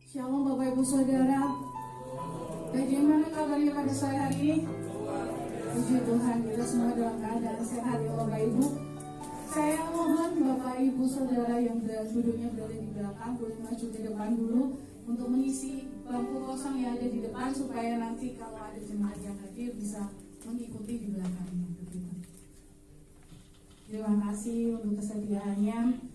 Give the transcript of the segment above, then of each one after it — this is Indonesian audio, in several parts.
Shalom Bapak Ibu Saudara. Bagaimana kabarnya pada sore hari ini? Puji Tuhan, kita semua dalam keadaan sehat ya Bapak Ibu. Saya mohon Bapak Ibu Saudara yang duduknya berada di belakang boleh maju ke depan dulu untuk mengisi bangku kosong yang ada di depan supaya nanti kalau ada jemaat yang hadir bisa mengikuti di belakangnya. Terima kasih untuk kesediaannya.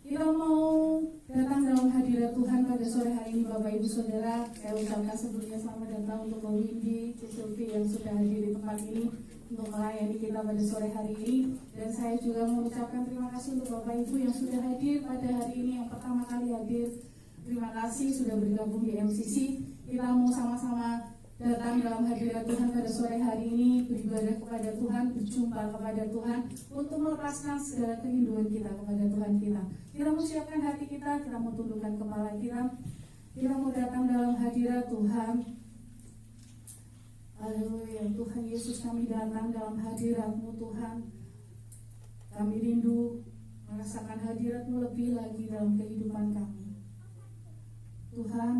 Kita mau datang dalam hadirat Tuhan pada sore hari ini Bapak Ibu Saudara. Saya ucapkan sebelumnya selamat datang untuk Mbak Windy, Cisulfi yang sudah hadir di tempat ini untuk melayani kita pada sore hari ini. Dan saya juga mengucapkan terima kasih untuk Bapak Ibu yang sudah hadir pada hari ini, yang pertama kali hadir. Terima kasih sudah bergabung di MCC. Kita mau sama-sama datang dalam hadirat Tuhan pada sore hari ini, beribadah kepada Tuhan, berjumpa kepada Tuhan, untuk melepaskan segala kerinduan kita kepada Tuhan kita. Kita mau siapkan hati kita mau tundukkan kepala kita mau datang dalam hadirat Tuhan. Haleluya, Tuhan Yesus, kami datang dalam hadirat-Mu Tuhan. Kami rindu merasakan hadirat-Mu lebih lagi dalam kehidupan kami. Tuhan,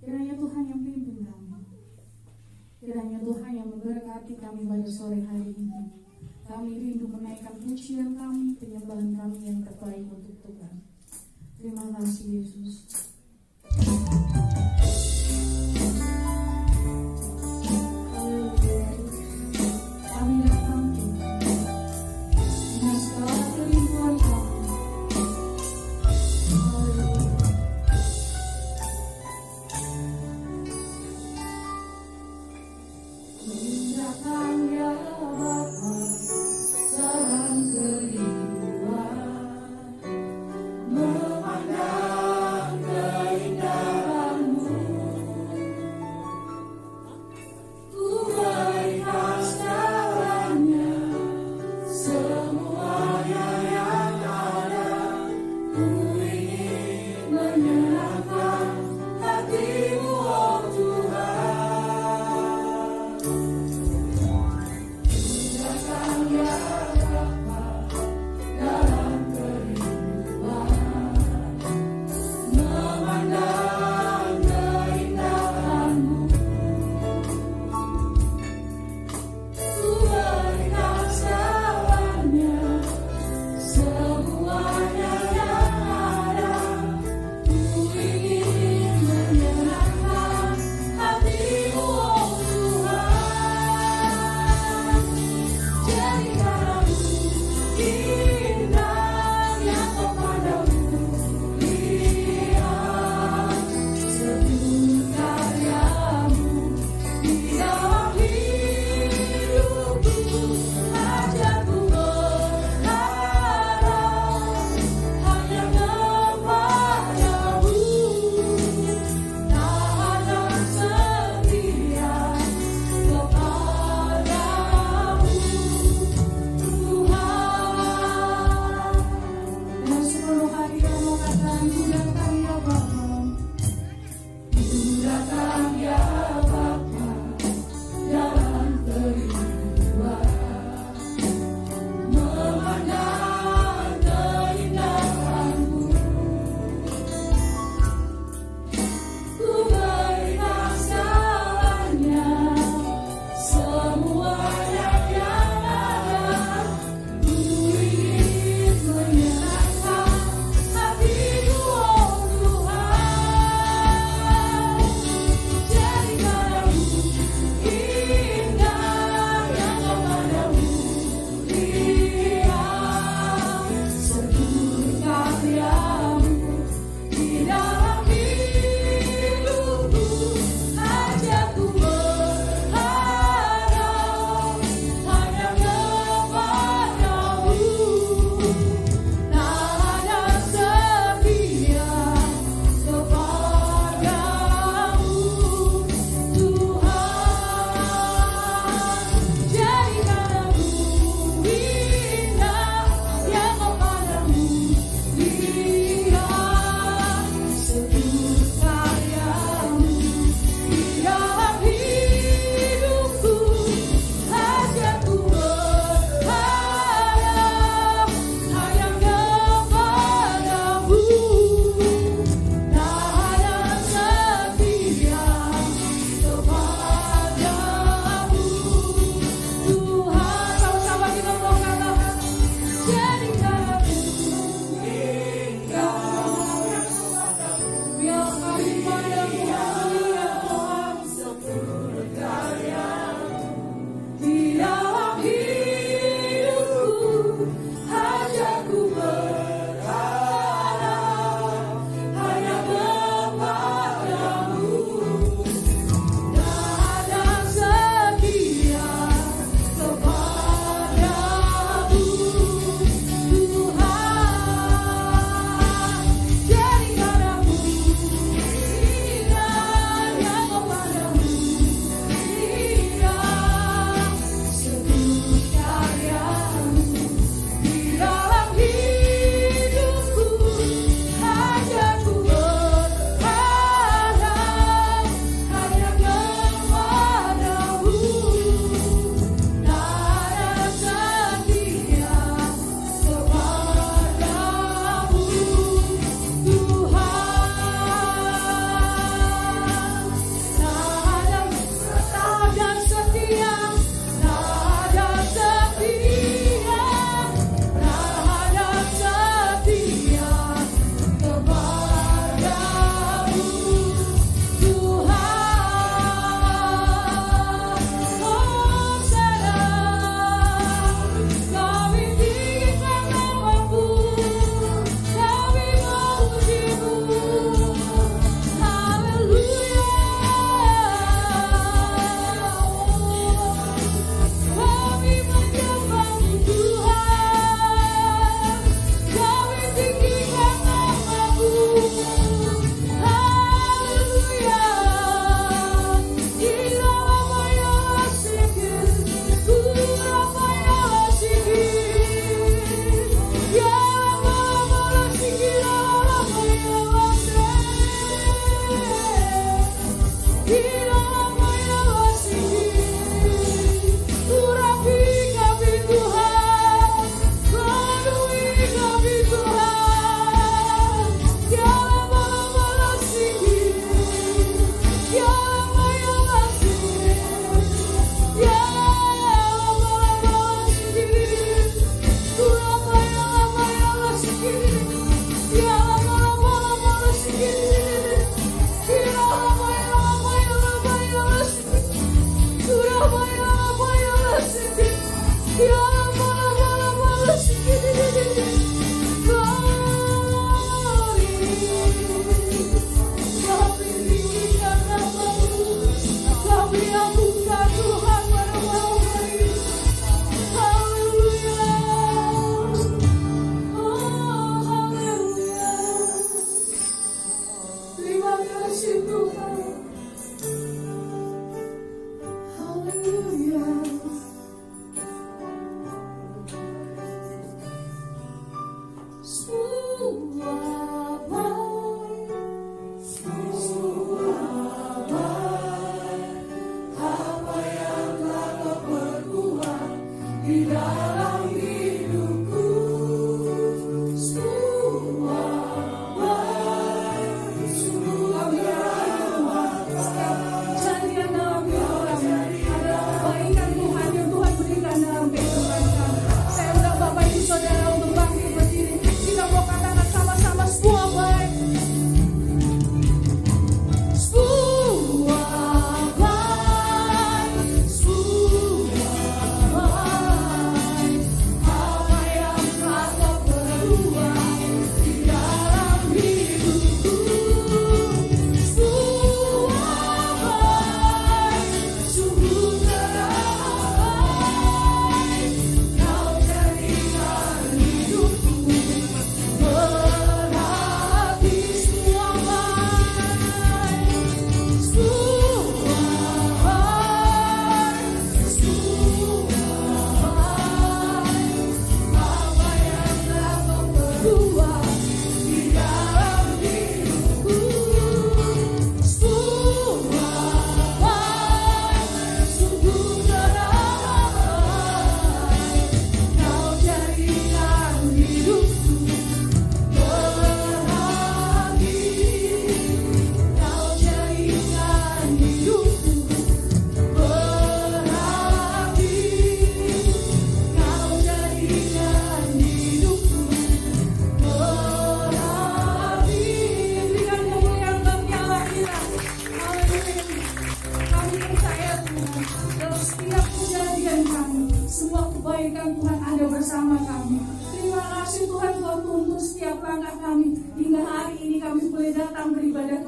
kiranya Tuhan yang pimpin kami. Kiranya Tuhan yang memberkati kami pada sore hari ini. Kami rindu menaikkan pujian kami, penyembahan kami yang terbaik untuk Tuhan. Terima kasih Yesus. Kami datang dengan segala kerinduan kami. Memandang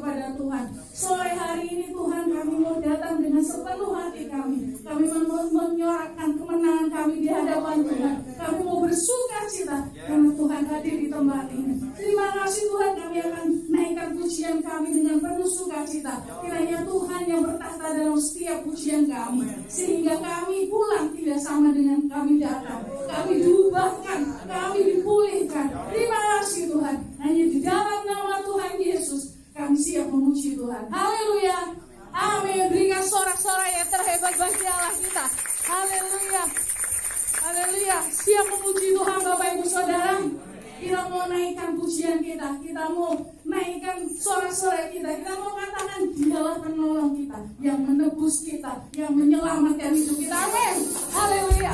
kepada Tuhan. Sore hari ini Tuhan, kami mau datang dengan sepenuh hati kami. Kami mau menyuarakan kemenangan kami di hadapan Tuhan. Kami mau bersuka cita karena Tuhan hadir di tempat ini. Terima kasih Tuhan, kami akan naikkan pujian kami dengan penuh sukacita. Kiranya Tuhan yang bertahta dalam setiap pujian kami, sehingga kami pulang tidak sama dengan kami datang. Kami diubahkan, kami dipulihkan. Terima kasih Tuhan. Hanya di dalam nama Tuhan Yesus kami siap memuji Tuhan. Haleluya. Amin. Berikan sorak-sorai yang terhebat bagi Allah kita. Haleluya. Haleluya. Siap memuji Tuhan Bapak Ibu Saudara. Kita mau naikkan pujian kita. Kita mau naikkan sorak-sorai kita. Kita mau katakan Dialah penolong kita, yang menebus kita, yang menyelamatkan hidup kita. Amin. Haleluya.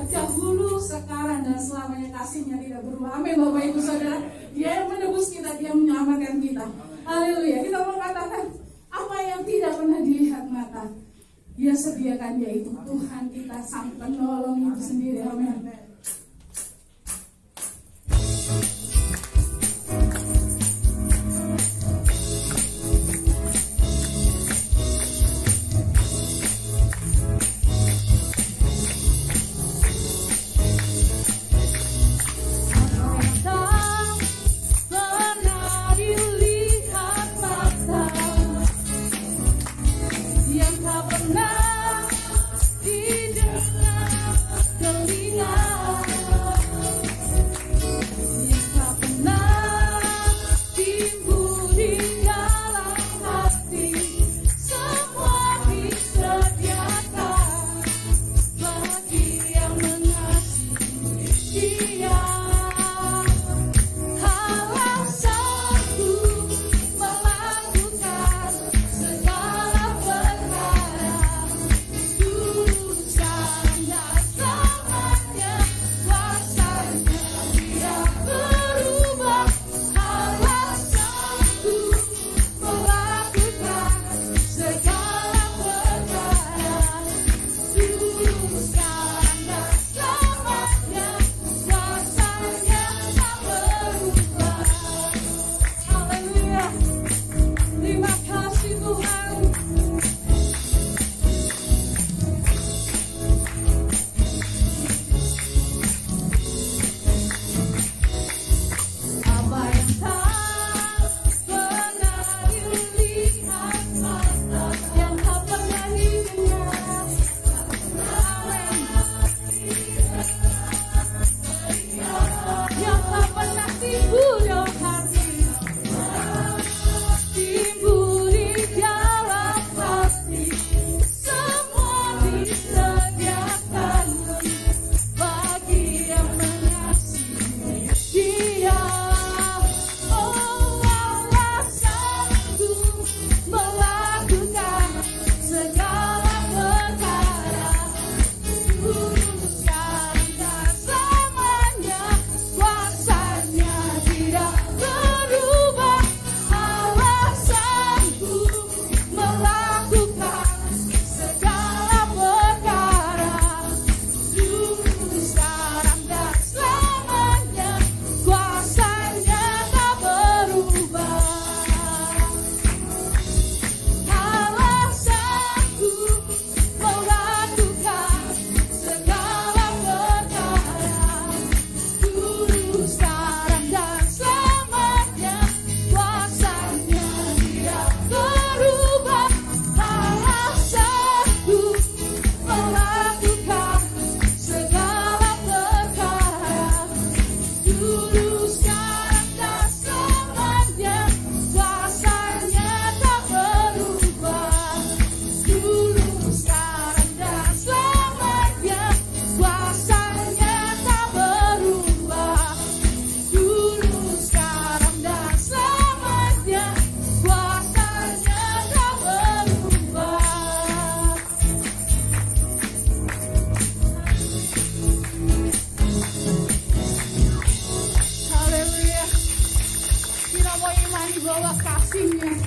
sejak dahulu, sekarang, dan selamanya. Kasih-Nya tidak berubah. Amin Bapak Ibu Saudara. Dia yang menebus kita, Dia menyelamatkan kita. Haleluya. Kita mau katakan apa yang tidak pernah dilihat mata, Dia sediakan, yaitu Tuhan kita, Sang Penolong itu sendiri. Amin.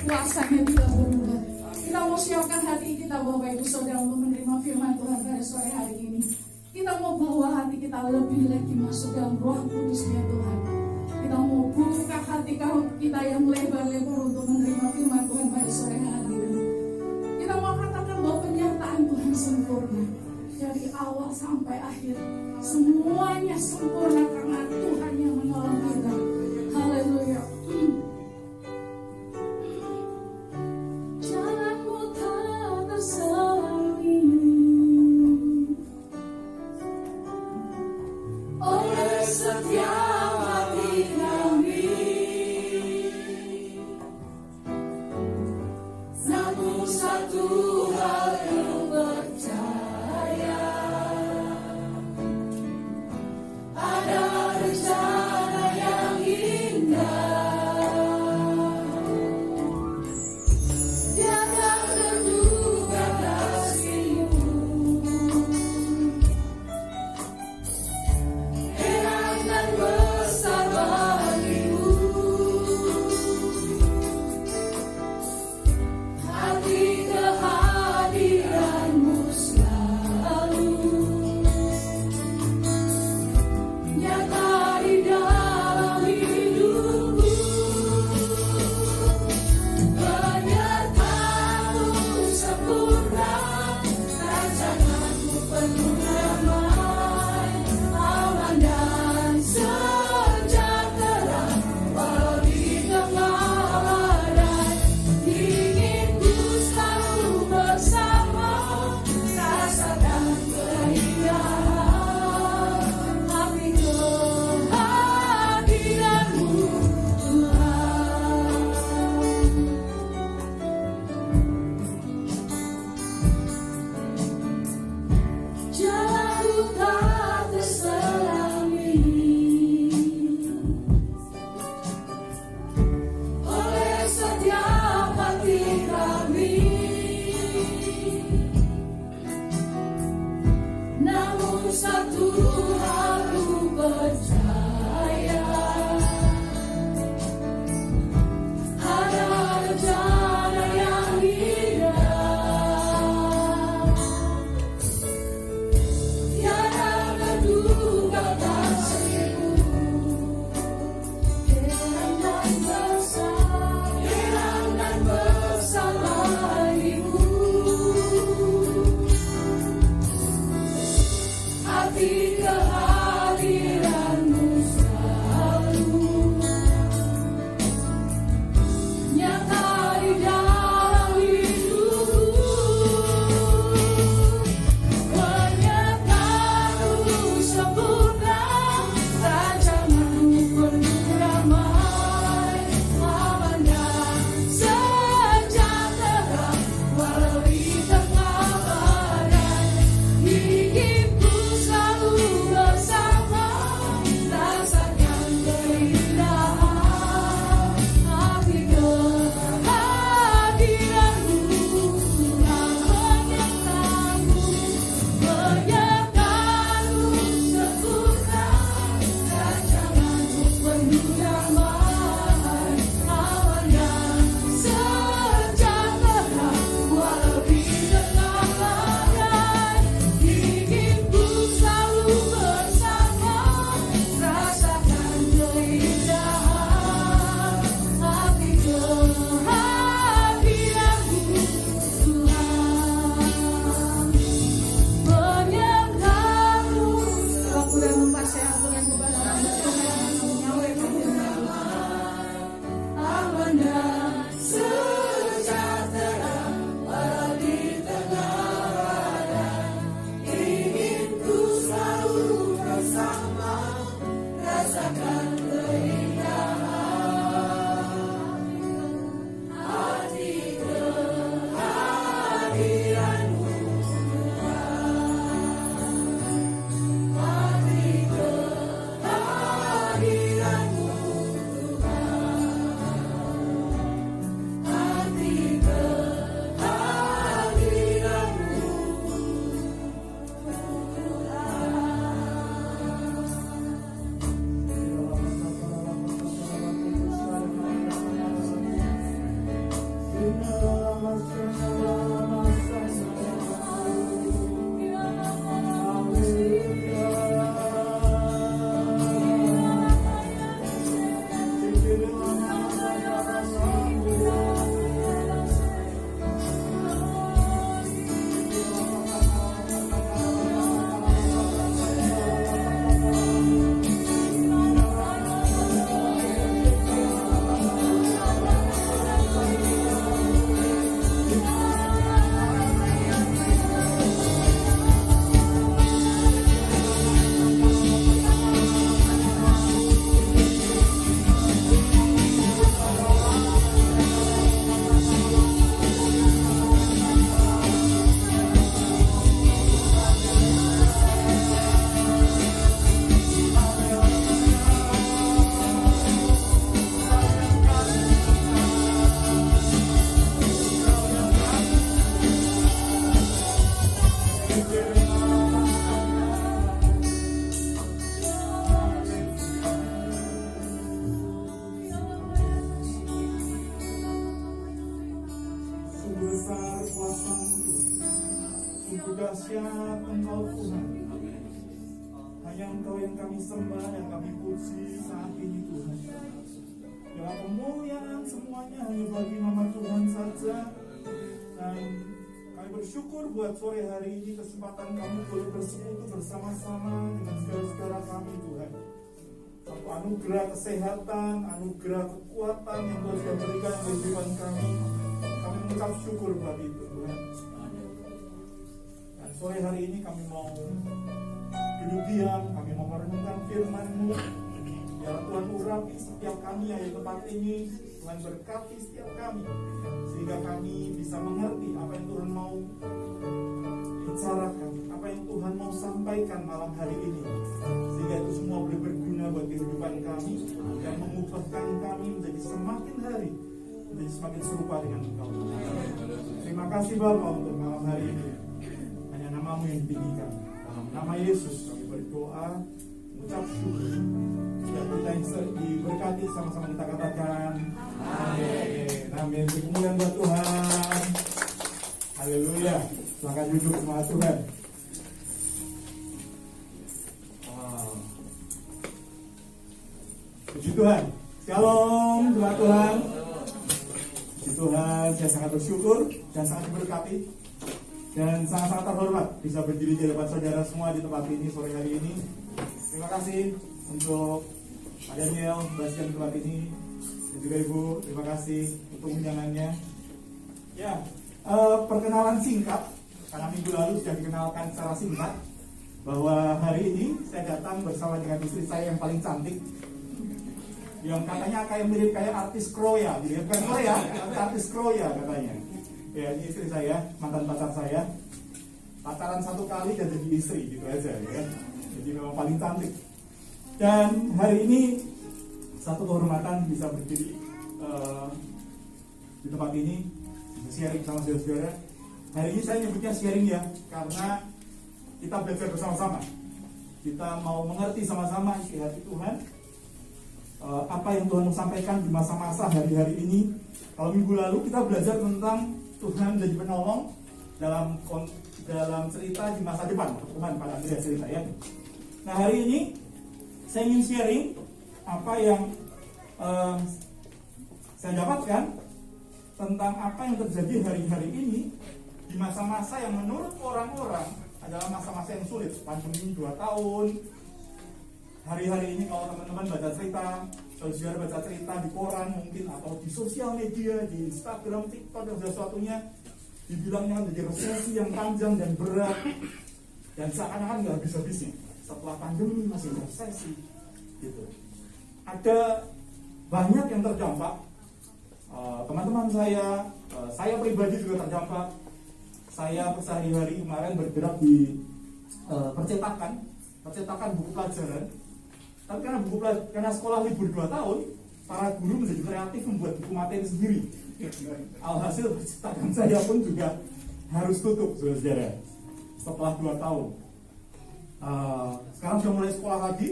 kuasanya tidak berubah. Kita mau siapkan hati kita Bapak Ibu Saudara untuk menerima firman Tuhan pada sore hari ini. Kita mau bawa hati kita lebih lagi masuk dalam Roh Kudus-Nya Tuhan. Kita mau buka hati kita yang lebar-lebar untuk menerima firman Tuhan pada sore hari ini. Kita mau katakan bahwa penyertaan Tuhan sempurna dari awal sampai akhir. Semuanya sempurna karena Tuhan yang menolong kita. Haleluya. Jalanmu tak terselangi oleh setiap hati kami. Namun satu hal yang percaya, ada rencana yang indah. Tiada terduga kasih-Mu sempurna, rancanganmu penuh damai, aman dan sejahtera, walau di tengah badai. Hidupku selalu bersama, rasakan keindahan hati kehadiranmu, Tuhan menyertamu, menyertamu sempurna, rancanganmu penuh damai, aman dan sejahtera, walau di tengah badai. Hidupku selalu bersama, rasakan keindahan hati kehadiranmu, Tuhan menyertamu. Waktu dan tempat saya aturkan kepada hamba Tuhan, menyampaikan firman Tuhan. Aman dan sejahtera, walau di tengah badai. Inginku selalu bersama, rasakan keindahan hati kehadiranmu, hati kehadiranmu, hati Besar kuasa-Mu, sungguh dahsyat Engkau Tuhan. Hanya Engkau yang kami sembah dan kami puji saat ini Tuhan. Dalam kemuliaan semuanya hanya bagi nama Tuhan saja. Dan kami bersyukur buat sore hari ini kesempatan kami boleh bersekutu bersama-sama dengan saudara-saudara kami Tuhan. Satu anugerah kesehatan, anugerah kekuatan yang Tuhan sudah berikan bagi kehidupan kami. Kami mengucap syukur buat itu Tuhan. Dan sore hari ini kami mau duduk diam, kami mau merenungkan firman-Mu. Biar Tuhan urapi setiap kami yang di tempat ini, Tuhan berkati setiap kami, sehingga kami bisa mengerti apa yang Tuhan mau bicarakan, apa yang Tuhan mau sampaikan malam hari ini, sehingga itu semua boleh berguna buat kehidupan kami dan mengubahkan kami menjadi semakin hari menjadi semakin serupa dengan Engkau. Terima kasih Bapa untuk malam hari ini. Hanya nama-Mu yang ditinggikan. Dalam nama Yesus kami berdoa, mengucap syukur. Dan kita yang diberkati sama-sama kita katakan amin. Amin. Kemuliaan buat Tuhan. Haleluya. Silakan duduk sama Tuhan. Puji Tuhan. Shalom teman Tuhan. Puji Tuhan, saya sangat bersyukur dan sangat diberkati dan sangat-sangat terhormat bisa berdiri di depan saudara semua di tempat ini sore hari ini. Terima kasih untuk Pak Daniel membagikan tempat ini dan juga Ibu, terima kasih untuk undangannya. Ya, perkenalan singkat karena minggu lalu sudah dikenalkan secara singkat. bahwa hari ini saya datang bersama dengan istri saya yang paling cantik, yang katanya kayak mirip kayak artis Kroya, gitu ya. Bukan Korea, tapi artis Kroya katanya. Ya, ini istri saya, mantan pacar saya. Pacaran 1 kali dan jadi istri, gitu aja ya. Jadi memang paling cantik. Dan hari ini satu kehormatan bisa berdiri di tempat ini, sharing sama saudara-saudara. Hari ini saya nyebutnya sharing ya, karena kita belajar bersama-sama. Kita mau mengerti sama-sama isi hati Tuhan, apa yang Tuhan mau sampaikan di masa-masa hari-hari ini. Kalau minggu lalu kita belajar tentang Tuhan jadi penolong dalam cerita di masa depan. Tuhan pada akhirnya cerita ya. Nah, hari ini saya ingin sharing apa yang saya dapatkan tentang apa yang terjadi hari-hari ini di masa-masa yang menurut orang-orang adalah masa-masa yang sulit. Pandemi 2 tahun. Hari-hari ini kalau teman-teman baca cerita, saudara baca cerita di koran mungkin, atau di sosial media, di Instagram, TikTok dan sesuatunya, dibilangnya menjadi resesi yang panjang dan berat, dan seakan-akan nggak habis-habisnya. Setelah pandemi masih resesi, gitu. Ada banyak yang terdampak. Teman-teman saya pribadi juga terdampak. Saya sehari-hari kemarin bergerak di percetakan buku pelajaran. Tapi karena sekolah libur 2 tahun, para guru menjadi kreatif membuat buku materi sendiri. Alhasil percetakan saya pun juga harus tutup, saudara-saudara, setelah 2 tahun. Sekarang sudah mulai sekolah lagi.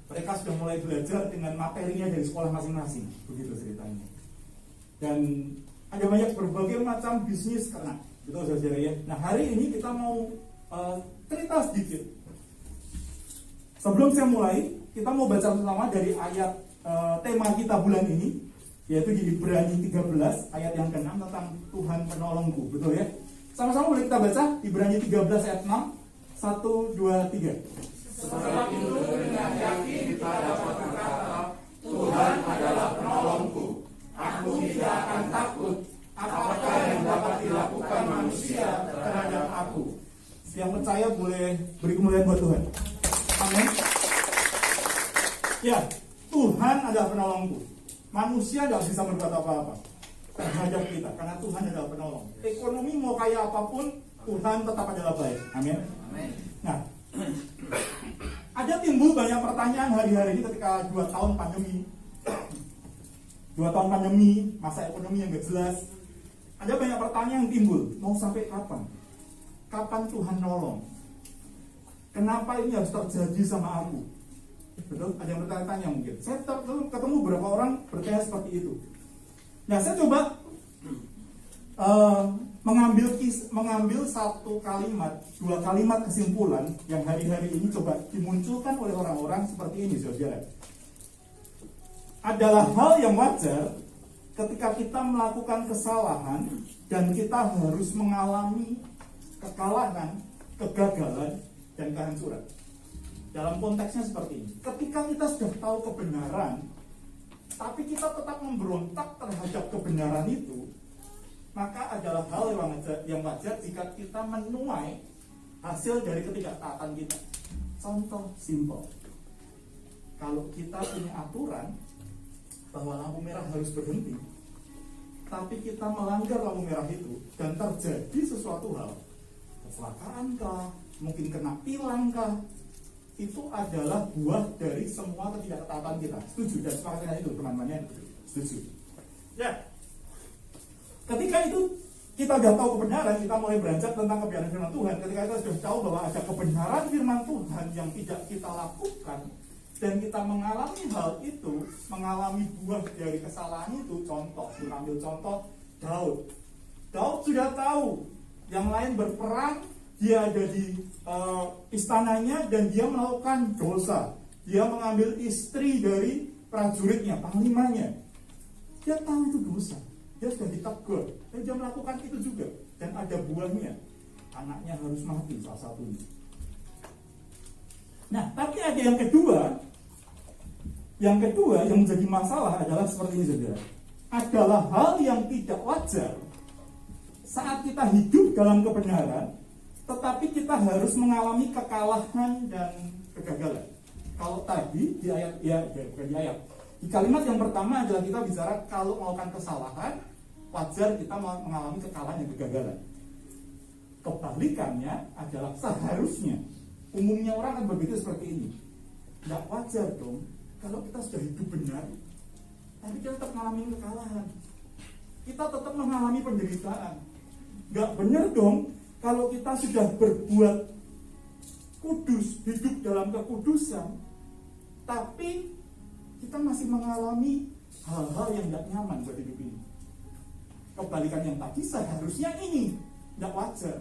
Mereka sudah mulai belajar dengan materinya dari sekolah masing-masing, begitu ceritanya. Dan ada banyak berbagai macam bisnis karena itu, saudara ya. Nah, hari ini kita mau cerita sedikit. Sebelum saya mulai, kita mau baca bersama dari ayat tema kita bulan ini, yaitu di Ibrani 13 ayat yang ke-6 tentang Tuhan penolongku, betul ya? Sama-sama boleh kita baca Ibrani 13 ayat 6. 1, 2, 3. Sebab itu dengan yakin kita dapat berkata, Tuhan adalah penolongku. Aku tidak akan takut. Apakah yang dapat dilakukan manusia terhadap aku? Yang percaya boleh beri kemuliaan buat Tuhan. Amin. Ya, Tuhan adalah penolongku. Manusia tidak bisa berbuat apa-apa terhadap kita, karena Tuhan adalah penolong. Ekonomi mau kaya apapun, Tuhan tetap adalah baik. Amin. Nah, ada timbul banyak pertanyaan hari-hari ini ketika 2 tahun pandemi. 2 tahun pandemi, masa ekonomi yang gak jelas. Ada banyak pertanyaan yang timbul. Mau sampai kapan? Kapan Tuhan nolong? Kenapa ini harus terjadi sama aku? Betul? Ada yang bertanya-tanya mungkin. Saya ketemu beberapa orang bertanya seperti itu. Nah, saya coba mengambil 1 kalimat, 2 kalimat kesimpulan yang hari-hari ini coba dimunculkan oleh orang-orang seperti ini, saudara. Adalah hal yang wajar ketika kita melakukan kesalahan dan kita harus mengalami kekalahan, kegagalan, dan kehancuran. Dalam konteksnya seperti ini. Ketika kita sudah tahu kebenaran, tapi kita tetap memberontak terhadap kebenaran itu, maka adalah hal yang wajar jika kita menuai hasil dari ketidaktaatan kita. Contoh simpel. Kalau kita punya aturan bahwa lampu merah harus berhenti, tapi kita melanggar lampu merah itu dan terjadi sesuatu hal, kecelakaan kah, mungkin kena tilang kah, itu adalah buah dari semua ketidaktaatan kita. Setuju? Dan sepakat itu teman-teman, setuju? Ya. Ketika itu kita sudah tahu kebenaran, kita mulai beranjak tentang kebenaran firman Tuhan. Ketika kita sudah tahu bahwa ada kebenaran firman Tuhan yang tidak kita lakukan, dan kita mengalami hal itu, mengalami buah dari kesalahan itu. Contoh, kita ambil contoh Daud. Daud sudah tahu yang lain berperang, dia ada di istananya dan dia melakukan dosa. Dia mengambil istri dari prajuritnya, panglimanya. Dia tahu itu dosa. Dia sudah ditegur, dan dia melakukan itu juga. Dan ada buahnya. Anaknya harus mati salah satunya. Nah, tapi ada yang kedua. Yang kedua yang menjadi masalah adalah seperti ini, saudara. Adalah hal yang tidak wajar saat kita hidup dalam kebenaran, tetapi kita harus mengalami kekalahan dan kegagalan. Kalau tadi di ayat, bukan di ayat, di kalimat yang pertama adalah kita bicara kalau melakukan kesalahan, wajar kita mengalami kekalahan dan kegagalan. Kebalikannya adalah seharusnya, umumnya orang akan berpikir seperti ini. Tidak wajar dong kalau kita sudah hidup benar, tapi kita tetap mengalami kekalahan. Kita tetap mengalami penderitaan. Gak benar dong kalau kita sudah berbuat kudus, hidup dalam kekudusan, tapi kita masih mengalami hal-hal yang tidak nyaman buat hidup ini. Kebalikan yang tadi, seharusnya ini tidak wajar.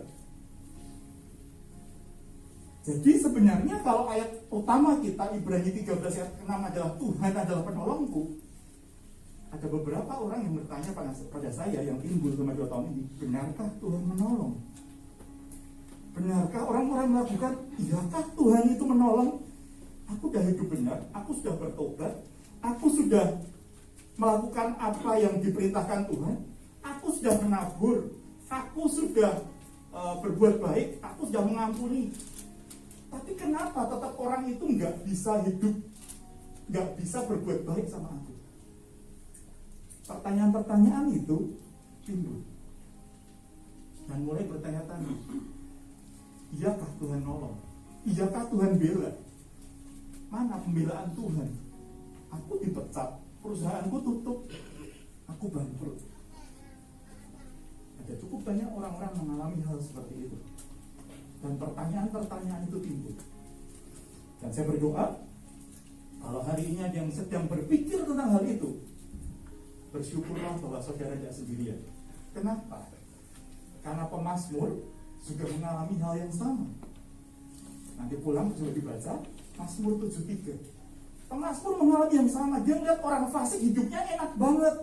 Jadi sebenarnya kalau ayat utama kita Ibrani 13 ayat 6 adalah Tuhan adalah penolongku, ada beberapa orang yang bertanya pada saya yang timbul selama 2 tahun ini, benarkah Tuhan menolong? Benarkah orang-orang melakukan, iyakah Tuhan itu menolong? Aku sudah hidup benar, aku sudah bertobat, aku sudah melakukan apa yang diperintahkan Tuhan, aku sudah menabur, aku sudah berbuat baik, aku sudah mengampuni. Tapi kenapa tetap orang itu nggak bisa hidup, nggak bisa berbuat baik sama aku? Pertanyaan-pertanyaan itu timbul dan mulai bertanya-tanya, iyakah Tuhan nolong? Iyakah Tuhan bela? Mana pembelaan Tuhan? Aku dipecat, perusahaanku tutup, aku bangkrut. Ada cukup banyak orang-orang mengalami hal seperti itu, dan pertanyaan-pertanyaan itu timbul. Dan saya berdoa, kalau hari ini ada yang sedang berpikir tentang hal itu, bersyukurlah bahwa saudara tidak sendirian. Kenapa? Karena pemazmur juga mengalami hal yang sama. Nanti pulang sudah dibaca Mazmur 73. Pemazmur mengalami yang sama. Dia melihat orang fasik hidupnya enak banget.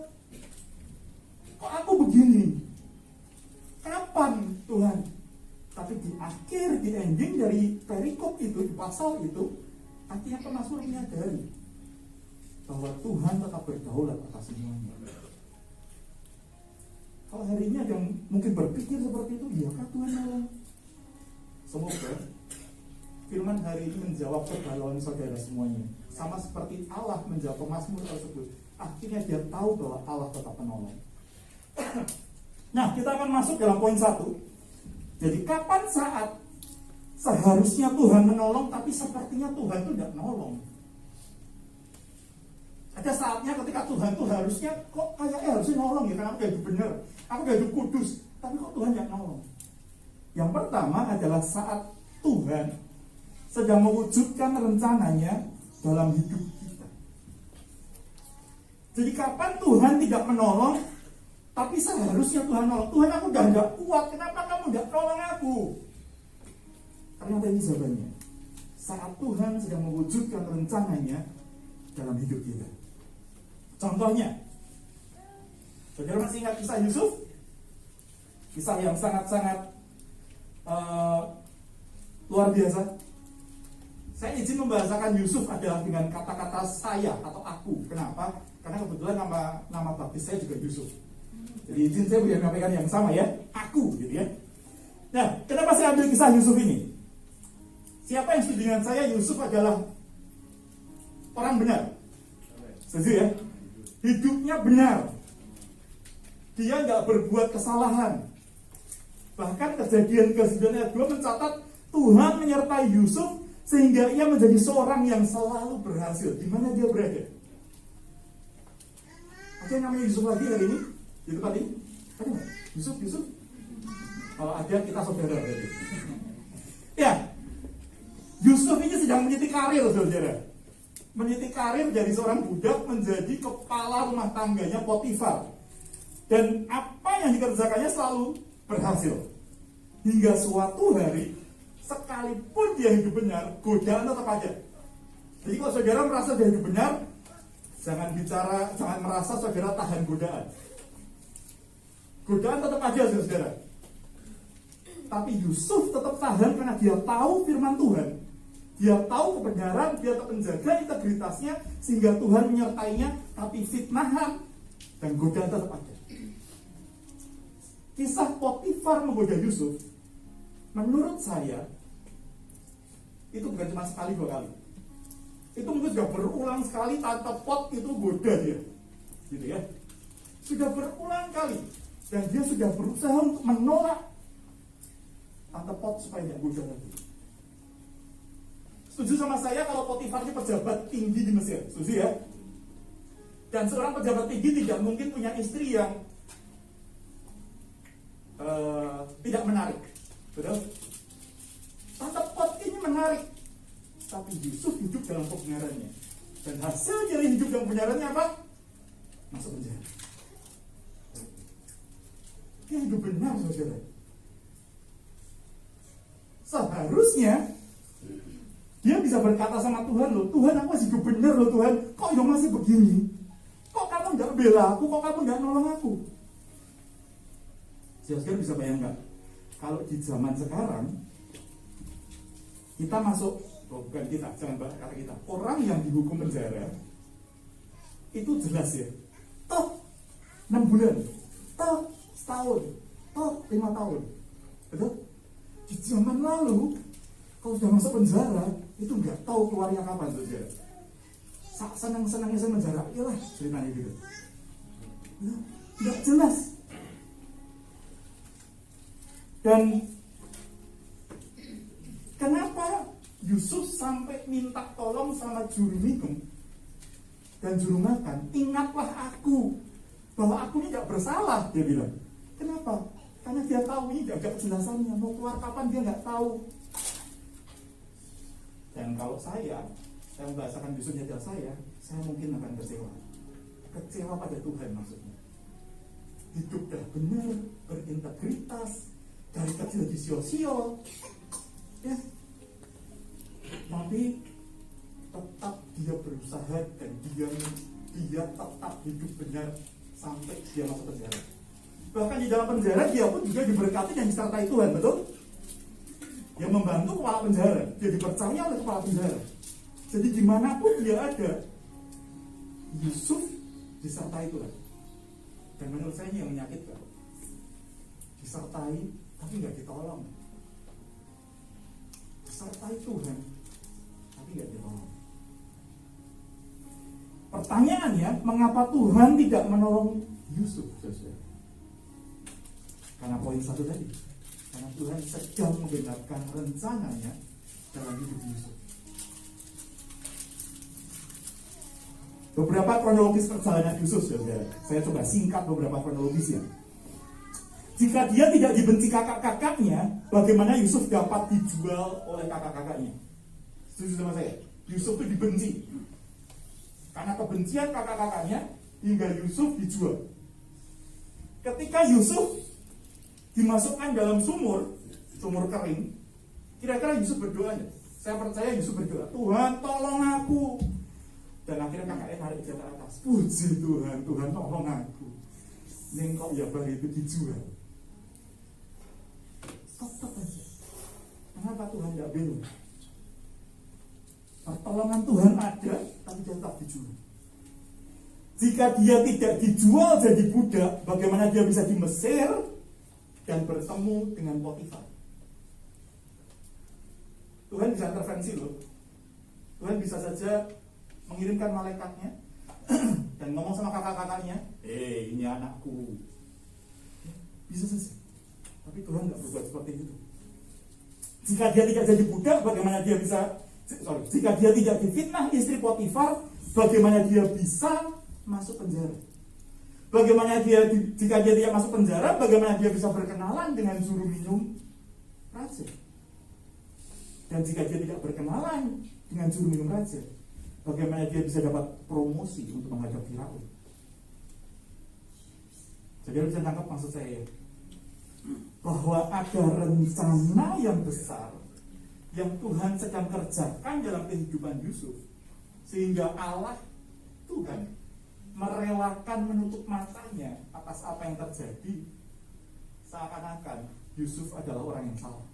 Kok aku begini? Kapan Tuhan? Tapi di akhir, di ending dari perikop itu, di pasal itu, akhirnya pemazmur menyadari bahwa Tuhan tetap berdaulat atas semuanya. Kalau hari ini ada yang mungkin berpikir seperti itu, iyakah Tuhan nolong? Semoga firman hari ini menjawab kegalauan saudara semuanya. Sama seperti Allah menjawab pemazmur tersebut. Akhirnya dia tahu bahwa Allah tetap menolong. Nah, kita akan masuk dalam poin 1. Jadi kapan saat seharusnya Tuhan menolong, tapi sepertinya Tuhan itu tidak menolong? Ada saatnya ketika Tuhan tuh harusnya, kok kayaknya harusnya nolong ya, karena aku hidup benar, aku hidup kudus, tapi kok Tuhan tidak nolong? Yang pertama adalah saat Tuhan sedang mewujudkan rencananya dalam hidup kita. Jadi kapan Tuhan tidak menolong, tapi seharusnya Tuhan nolong? Tuhan, aku udah gak kuat, kenapa kamu gak tolong aku? Ternyata ini jawabannya. Saat Tuhan sedang mewujudkan rencananya dalam hidup kita. Contohnya, saudara masih ingat kisah Yusuf? Kisah yang sangat-sangat luar biasa. Saya izin membahasakan Yusuf adalah dengan kata-kata saya atau aku. Kenapa? Karena kebetulan nama baptis saya juga Yusuf. Jadi izin saya boleh menyampaikan yang sama ya, aku gitu ya. Nah, kenapa saya ambil kisah Yusuf ini? Siapa yang setuju dengan saya Yusuf adalah orang benar? Setuju ya? Hidupnya benar. Dia nggak berbuat kesalahan. Bahkan Kejadian ke-9 ayat 2 mencatat Tuhan menyertai Yusuf sehingga ia menjadi seorang yang selalu berhasil di mana dia berada. Ada yang namanya Yusuf lagi hari ini? Di tempat ini? Ada nggak? Yusuf? Kalau ada, kita saudara berarti. Ya, Yusuf ini sedang meniti karir, saudara. Meniti karir dari seorang budak menjadi kepala rumah tangganya Potifar. Dan apa yang dikerjakannya selalu berhasil. Hingga suatu hari, sekalipun dia hidup benar, godaan tetap ada. Jadi kalau saudara merasa dia hidup benar, jangan merasa saudara tahan godaan. Godaan tetap ada, saudara. Tapi Yusuf tetap tahan karena dia tahu firman Tuhan. Dia tahu kebenaran, dia tetap menjaga integritasnya sehingga Tuhan menyertainya, tapi fitnahan dan godaan tetap ada. Kisah Potifar menggoda Yusuf menurut saya itu bukan cuma sekali dua kali. Itu mungkin sudah berulang sekali Tante Pot itu goda dia, gitu ya. Sudah berulang kali dan dia sudah berusaha untuk menolak Tante Pot supaya tidak goda lagi. Setuju sama saya kalau Potifar ini pejabat tinggi di Mesir, setuju ya? Dan seorang pejabat tinggi tidak mungkin punya istri yang tidak menarik, betul? Tante Pot ini menarik, tapi Yusuf hidup dalam kebenarannya. Dan hasil dari hidup dalam kebenarannya apa? Masuk penjara. Dia hidup benar, saudara. Seharusnya dia bisa berkata sama Tuhan, loh Tuhan, aku masih hidup benar loh Tuhan. Kok yang masih begini? Kok kamu nggak bela aku? Kok kamu nggak nolong aku? Saudara bisa bayangkan, kalau di zaman sekarang kita masuk, bukan kita, jangan kata kita, orang yang dihukum penjara itu jelas ya, toh 6 bulan, toh setahun, toh 5 tahun, betul? Di zaman lalu kalau sudah masuk penjara itu nggak tahu keluarnya kapan, saudara. Senang-senangnya saya penjara, iyalah ceritanya gitu, nggak jelas. Dan kenapa Yusuf sampai minta tolong sama juru minum dan juru makan? Ingatlah aku bahwa aku ini tidak bersalah, dia bilang. Kenapa? Karena dia tahu ini tidak ada kejelasannya, mau keluar kapan dia nggak tahu. Dan kalau saya membahasakan Yusuf nyata saya mungkin akan kecewa pada Tuhan maksudnya. Hidup dah benar, berintegritas, dari kecil di sio-sio, ya. Tapi tetap dia berusaha dan dia tetap hidup benar sampai dia masuk penjara. Bahkan di dalam penjara dia pun juga diberkati dan disertai Tuhan, betul? Yang membantu kepala penjara, dia dipercaya oleh kepala penjara. Jadi dimanapun dia ada, Yusuf disertai Tuhan. Dan menurut saya ini yang menyakitkan. Disertai tapi nggak ditolong. Disertai Tuhan tapi nggak ditolong. Pertanyaannya, mengapa Tuhan tidak menolong Yusuf, saudara? Karena poin satu tadi, karena Tuhan sedang menggenapkan rencananya dalam hidup Yusuf. Beberapa kronologis perjalanan Yusuf, saudara. Saya coba singkat beberapa kronologisnya. Jika dia tidak dibenci kakak-kakaknya, bagaimana Yusuf dapat dijual oleh kakak-kakaknya? Setuju sama saya? Yusuf itu dibenci. Karena kebencian kakak-kakaknya, hingga Yusuf dijual. Ketika Yusuf dimasukkan dalam sumur kering, kira-kira Yusuf berdoa ya? Saya percaya Yusuf berdoa, Tuhan tolong aku. Dan akhirnya kakaknya tarik dia ke atas. Puji Tuhan, Tuhan tolong aku. Ini kok ya baru itu dijual. Tetap aja. Kenapa Tuhan tidak bela? Pertolongan Tuhan ada, tapi dia tetap dijual. Jika dia tidak dijual jadi budak, bagaimana dia bisa di Mesir dan bertemu dengan Potifar? Tuhan bisa intervensi loh. Tuhan bisa saja mengirimkan malaikatnya dan ngomong sama kakak-kakaknya, ini anakku. Bisa saja. Tapi Tuhan nggak berbuat seperti itu. Jika dia tidak jadi budak, bagaimana dia bisa? Jika dia tidak difitnah istri Potifar, bagaimana dia bisa masuk penjara? Bagaimana jika dia tidak masuk penjara, bagaimana dia bisa berkenalan dengan juru minum raja? Dan jika dia tidak berkenalan dengan juru minum raja, bagaimana dia bisa dapat promosi untuk menghadap Firaun? Jadi bisa tangkap maksud saya ya? Bahwa ada rencana yang besar yang Tuhan sedang kerjakan dalam kehidupan Yusuf, sehingga Allah Tuhan merelakan menutup matanya atas apa yang terjadi, seakan-akan Yusuf adalah orang yang salah,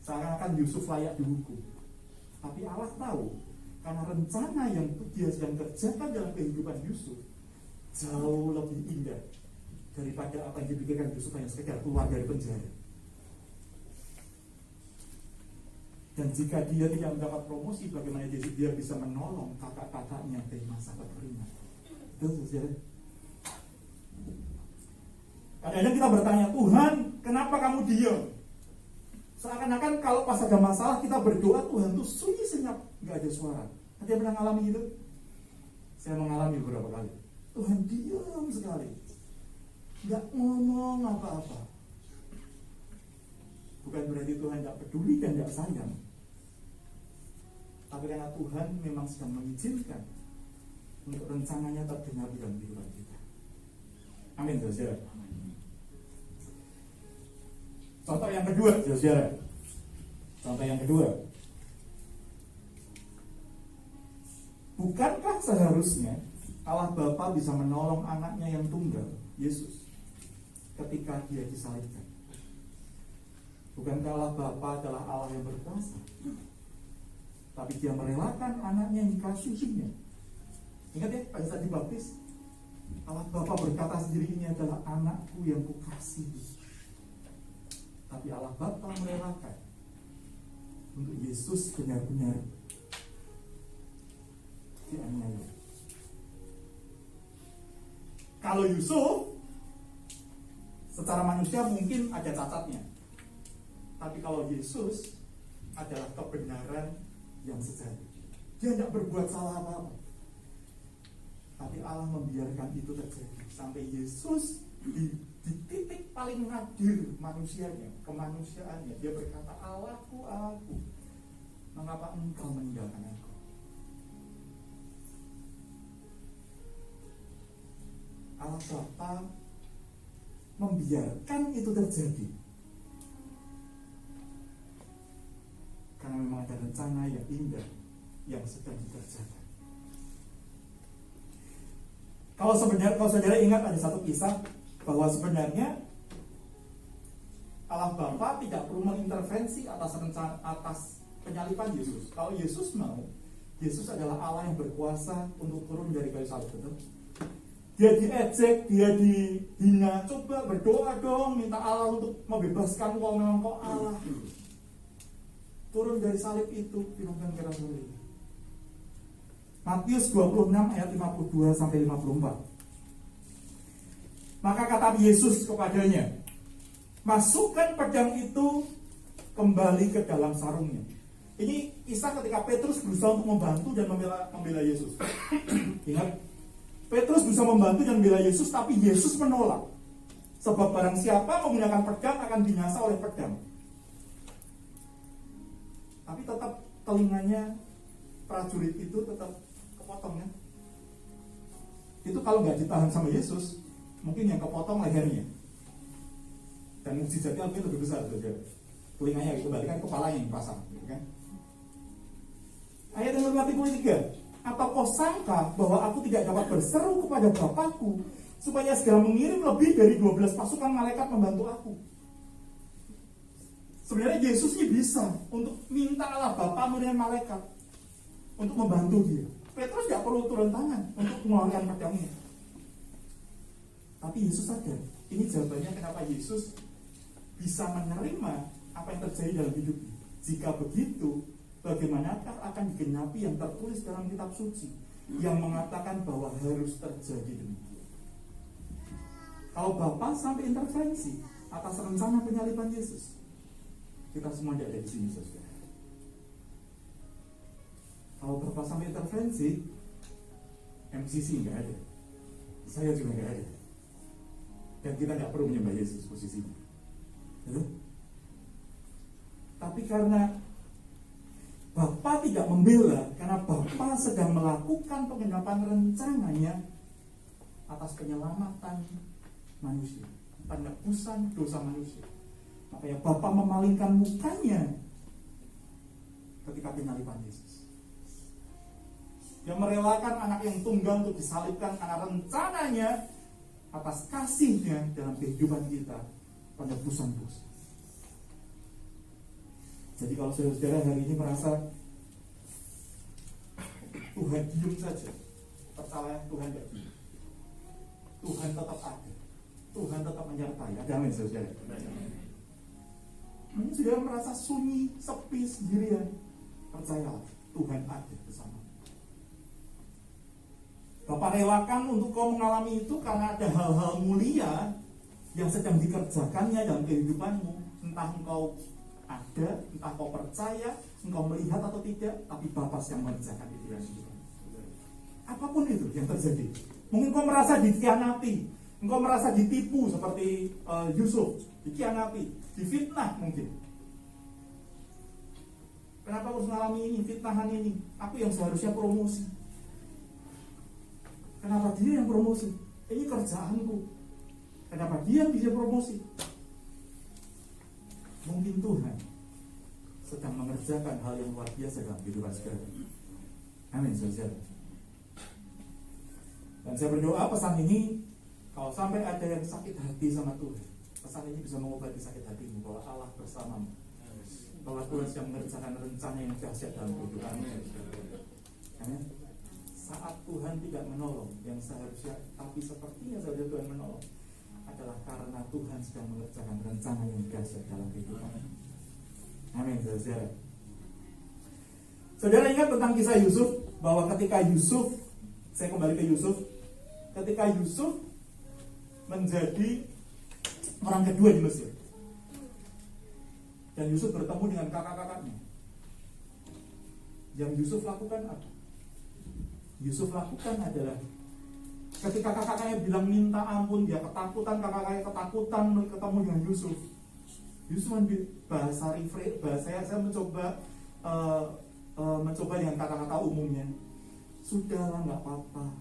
seakan-akan Yusuf layak dihukum. Tapi Allah tahu, karena rencana yang dia sedang kerjakan dalam kehidupan Yusuf jauh lebih indah daripada apa yang dipikirkan Yusuf hanya sekedar keluar dari penjara. Dan jika dia tidak mendapat promosi, bagaimana dia bisa menolong kakak-kakaknya dari masa kekeringan? Itu saudara. Kadang-kadang kita bertanya, Tuhan, kenapa kamu diam? Seakan-akan kalau pas ada masalah kita berdoa, Tuhan tuh sunyi senyap, nggak ada suara. Ada yang pernah mengalami itu? Saya mengalami beberapa kali. Tuhan diam sekali, nggak ngomong apa-apa. Bukan berarti Tuhan tidak peduli dan tidak sayang, tapi karena Tuhan memang sedang mengizinkan untuk rencananya terdengar di dalam kehidupan kita. Amin, saudara. Contoh yang kedua, saudara. Contoh yang kedua. Bukankah seharusnya Allah Bapa bisa menolong anaknya yang tunggal, Yesus, ketika dia disalibkan? Bukankah Allah Bapa adalah Allah yang berkuasa? Tapi dia merelakan anaknya yang dikasihinya. Ingat ya, pada saat dibaptis, Allah Bapa berkata sendiri, ini adalah anakku yang kukasihi. Tapi Allah Bapa merelakan untuk Yesus benar-benar dianiaya. Kalau Yusuf secara manusia mungkin ada cacatnya, tapi kalau Yesus adalah kebenaran yang sejati. Dia tidak berbuat salah apa-apa, tapi Allah membiarkan itu terjadi sampai Yesus di titik paling nadir manusianya, kemanusiaannya, dia berkata, Allahku, Allahku, mengapa engkau meninggalkan aku? Allah Bapa membiarkan itu terjadi karena memang ada rencana yang indah yang sedang dikerjakan. Kalau saudara ingat, ada satu kisah bahwa sebenarnya Allah Bapa tidak perlu mengintervensi atas penyaliban Yesus. Kalau Yesus mau, Yesus adalah Allah yang berkuasa untuk turun dari kayu salib, betul? Dia diejek, dia dihina, coba berdoa dong, minta Allah untuk membebaskan kalau memang kau Allah. Turun dari salib itu, firman keras ini. Matius 26 ayat 52 sampai 54. Maka kata Yesus kepadanya, masukkan pedang itu kembali ke dalam sarungnya. Ini kisah ketika Petrus berusaha untuk membantu dan membela Yesus. Ingat, Petrus bisa membantu dan membela Yesus, tapi Yesus menolak. Sebab barang siapa menggunakan pedang akan binasa oleh pedang. Tapi tetap telinganya prajurit itu tetap kepotong ya. Itu kalau nggak ditahan sama Yesus, mungkin yang kepotong lehernya. Dan mukjizatnya lebih besar saja. Telinganya itu balikan kepalanya yang pasang, gitu kan? Ayat yang 53. Atau kau sangka bahwa aku tidak dapat berseru kepada Bapakku supaya segera mengirim lebih dari 12 pasukan malaikat membantu aku? Sebenarnya Yesus ini bisa untuk minta Allah Bapa mengirim malaikat untuk membantu dia. Petrus tidak perlu turun tangan untuk mengeluarkan pedangnya. Tapi Yesus sadar, ini jawabannya kenapa Yesus bisa menerima apa yang terjadi dalam hidupnya. Jika begitu, bagaimanakah akan digenapi yang tertulis dalam kitab suci yang mengatakan bahwa harus terjadi demikian? Kalau Bapa sampai intervensi atas rencana penyaliban Yesus, kita semua tidak ada di sini, saudara. Kalau Bapa sampai intervensi, MCC nggak ada, saya juga nggak ada, dan kita nggak perlu menyembah Yesus posisinya. Betul? Tapi karena Bapa tidak membela, karena Bapa sedang melakukan penggenapan rencananya atas penyelamatan manusia, penebusan dosa manusia. Makanya Bapa memalingkan mukanya ketika penyaliban Yesus. Dia merelakan anak yang tunggal untuk disalibkan karena rencananya atas kasihnya dalam kehidupan kita, penebusan dosa. Jadi kalau saudara hari ini merasa Tuhan diam saja, percaya Tuhan tidak diam. Tuhan tetap ada, Tuhan tetap menyertai. Ada amin, saudara. Mungkin saudara merasa sunyi, sepi, sendirian. Percayalah, Tuhan ada bersama. Bapak relakan untuk kau mengalami itu karena ada hal-hal mulia yang sedang dikerjakannya dalam kehidupanmu. Entah engkau ada, entah kau percaya, engkau melihat atau tidak, tapi Bapa yang mengerjakan itu dalam kehidupan. Apapun itu yang terjadi. Mungkin kau merasa dikhianati, engkau merasa ditipu seperti Yusuf, dikhianati, difitnah mungkin. Kenapa harus mengalami ini, fitnahan ini? Aku yang seharusnya promosi. Kenapa dia yang promosi? Ini kerjaanku. Kenapa dia yang bisa promosi? Mungkin Tuhan sedang mengerjakan hal yang luar biasa dalam kehidupan saudara. Amin, saudara. Dan saya berdoa pesan ini, kalau sampai ada yang sakit hati sama Tuhan, pesan ini bisa mengobati sakit hatimu, bahwa Allah bersamamu, bahwa Tuhan sedang mengerjakan rencana yang dahsyat dalam kehidupanmu. Amin. Saat Tuhan tidak menolong yang seharusnya, tapi sepertinya saja Tuhan menolong, adalah karena Tuhan sedang mengerjakan rencana yang dahsyat dalam kehidupan. Amin, saudara. Saudara ingat tentang kisah Yusuf, bahwa ketika Yusuf, saya kembali ke Yusuf, ketika Yusuf menjadi orang kedua di Mesir, dan Yusuf bertemu dengan kakak-kakaknya, yang Yusuf lakukan apa? Yusuf lakukan adalah ketika kakak-kakaknya bilang minta ampun, dia ketakutan, kakak-kakaknya ketakutan ketemu dengan Yusuf. Yusuf bahasa saya mencoba dengan kata-kata umumnya. Sudahlah, nggak apa-apa.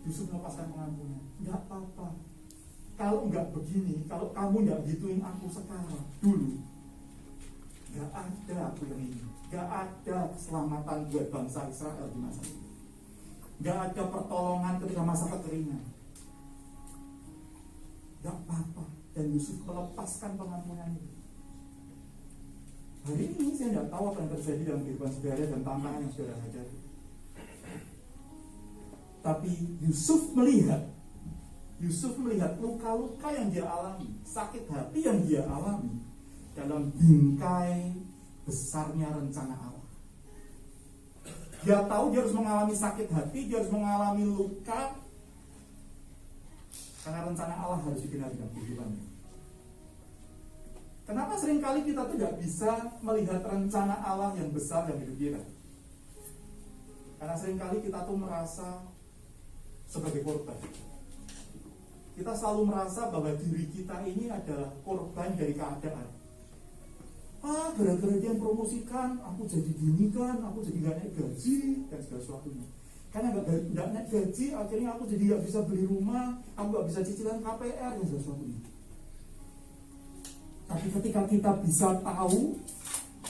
Yusuf melepaskan pengampunan. Nggak apa-apa. Kalau nggak begini, kalau kamu nggak gituin aku sekarang, dulu, nggak ada aku yang ini. Nggak ada keselamatan buat bangsa Israel di masa itu. Gak ada pertolongan ketika masa kekeringan. Gak apa-apa. Dan Yusuf melepaskan pengampunan itu. Hari ini saya tidak tahu apa yang terjadi dalam kehidupan saudara dan tantangan yang saudara hadapi. Tapi Yusuf melihat luka-luka yang dia alami, sakit hati yang dia alami dalam bingkai besarnya rencana Allah. Dia tahu dia harus mengalami sakit hati, dia harus mengalami luka, karena rencana Allah harus digenapi dalam kehidupannya. Kenapa seringkali kita tidak bisa melihat rencana Allah yang besar dalam hidup kita? Karena seringkali kita tuh merasa sebagai korban. Kita selalu merasa bahwa diri kita ini adalah korban dari keadaan. Gara-gara dia yang promosikan, aku jadi gini kan, aku jadi gak naik gaji, dan segala sesuatunya. Karena gak naik gaji, akhirnya aku jadi gak bisa beli rumah, aku gak bisa cicilan KPR, dan segala sesuatunya. Tapi ketika kita bisa tahu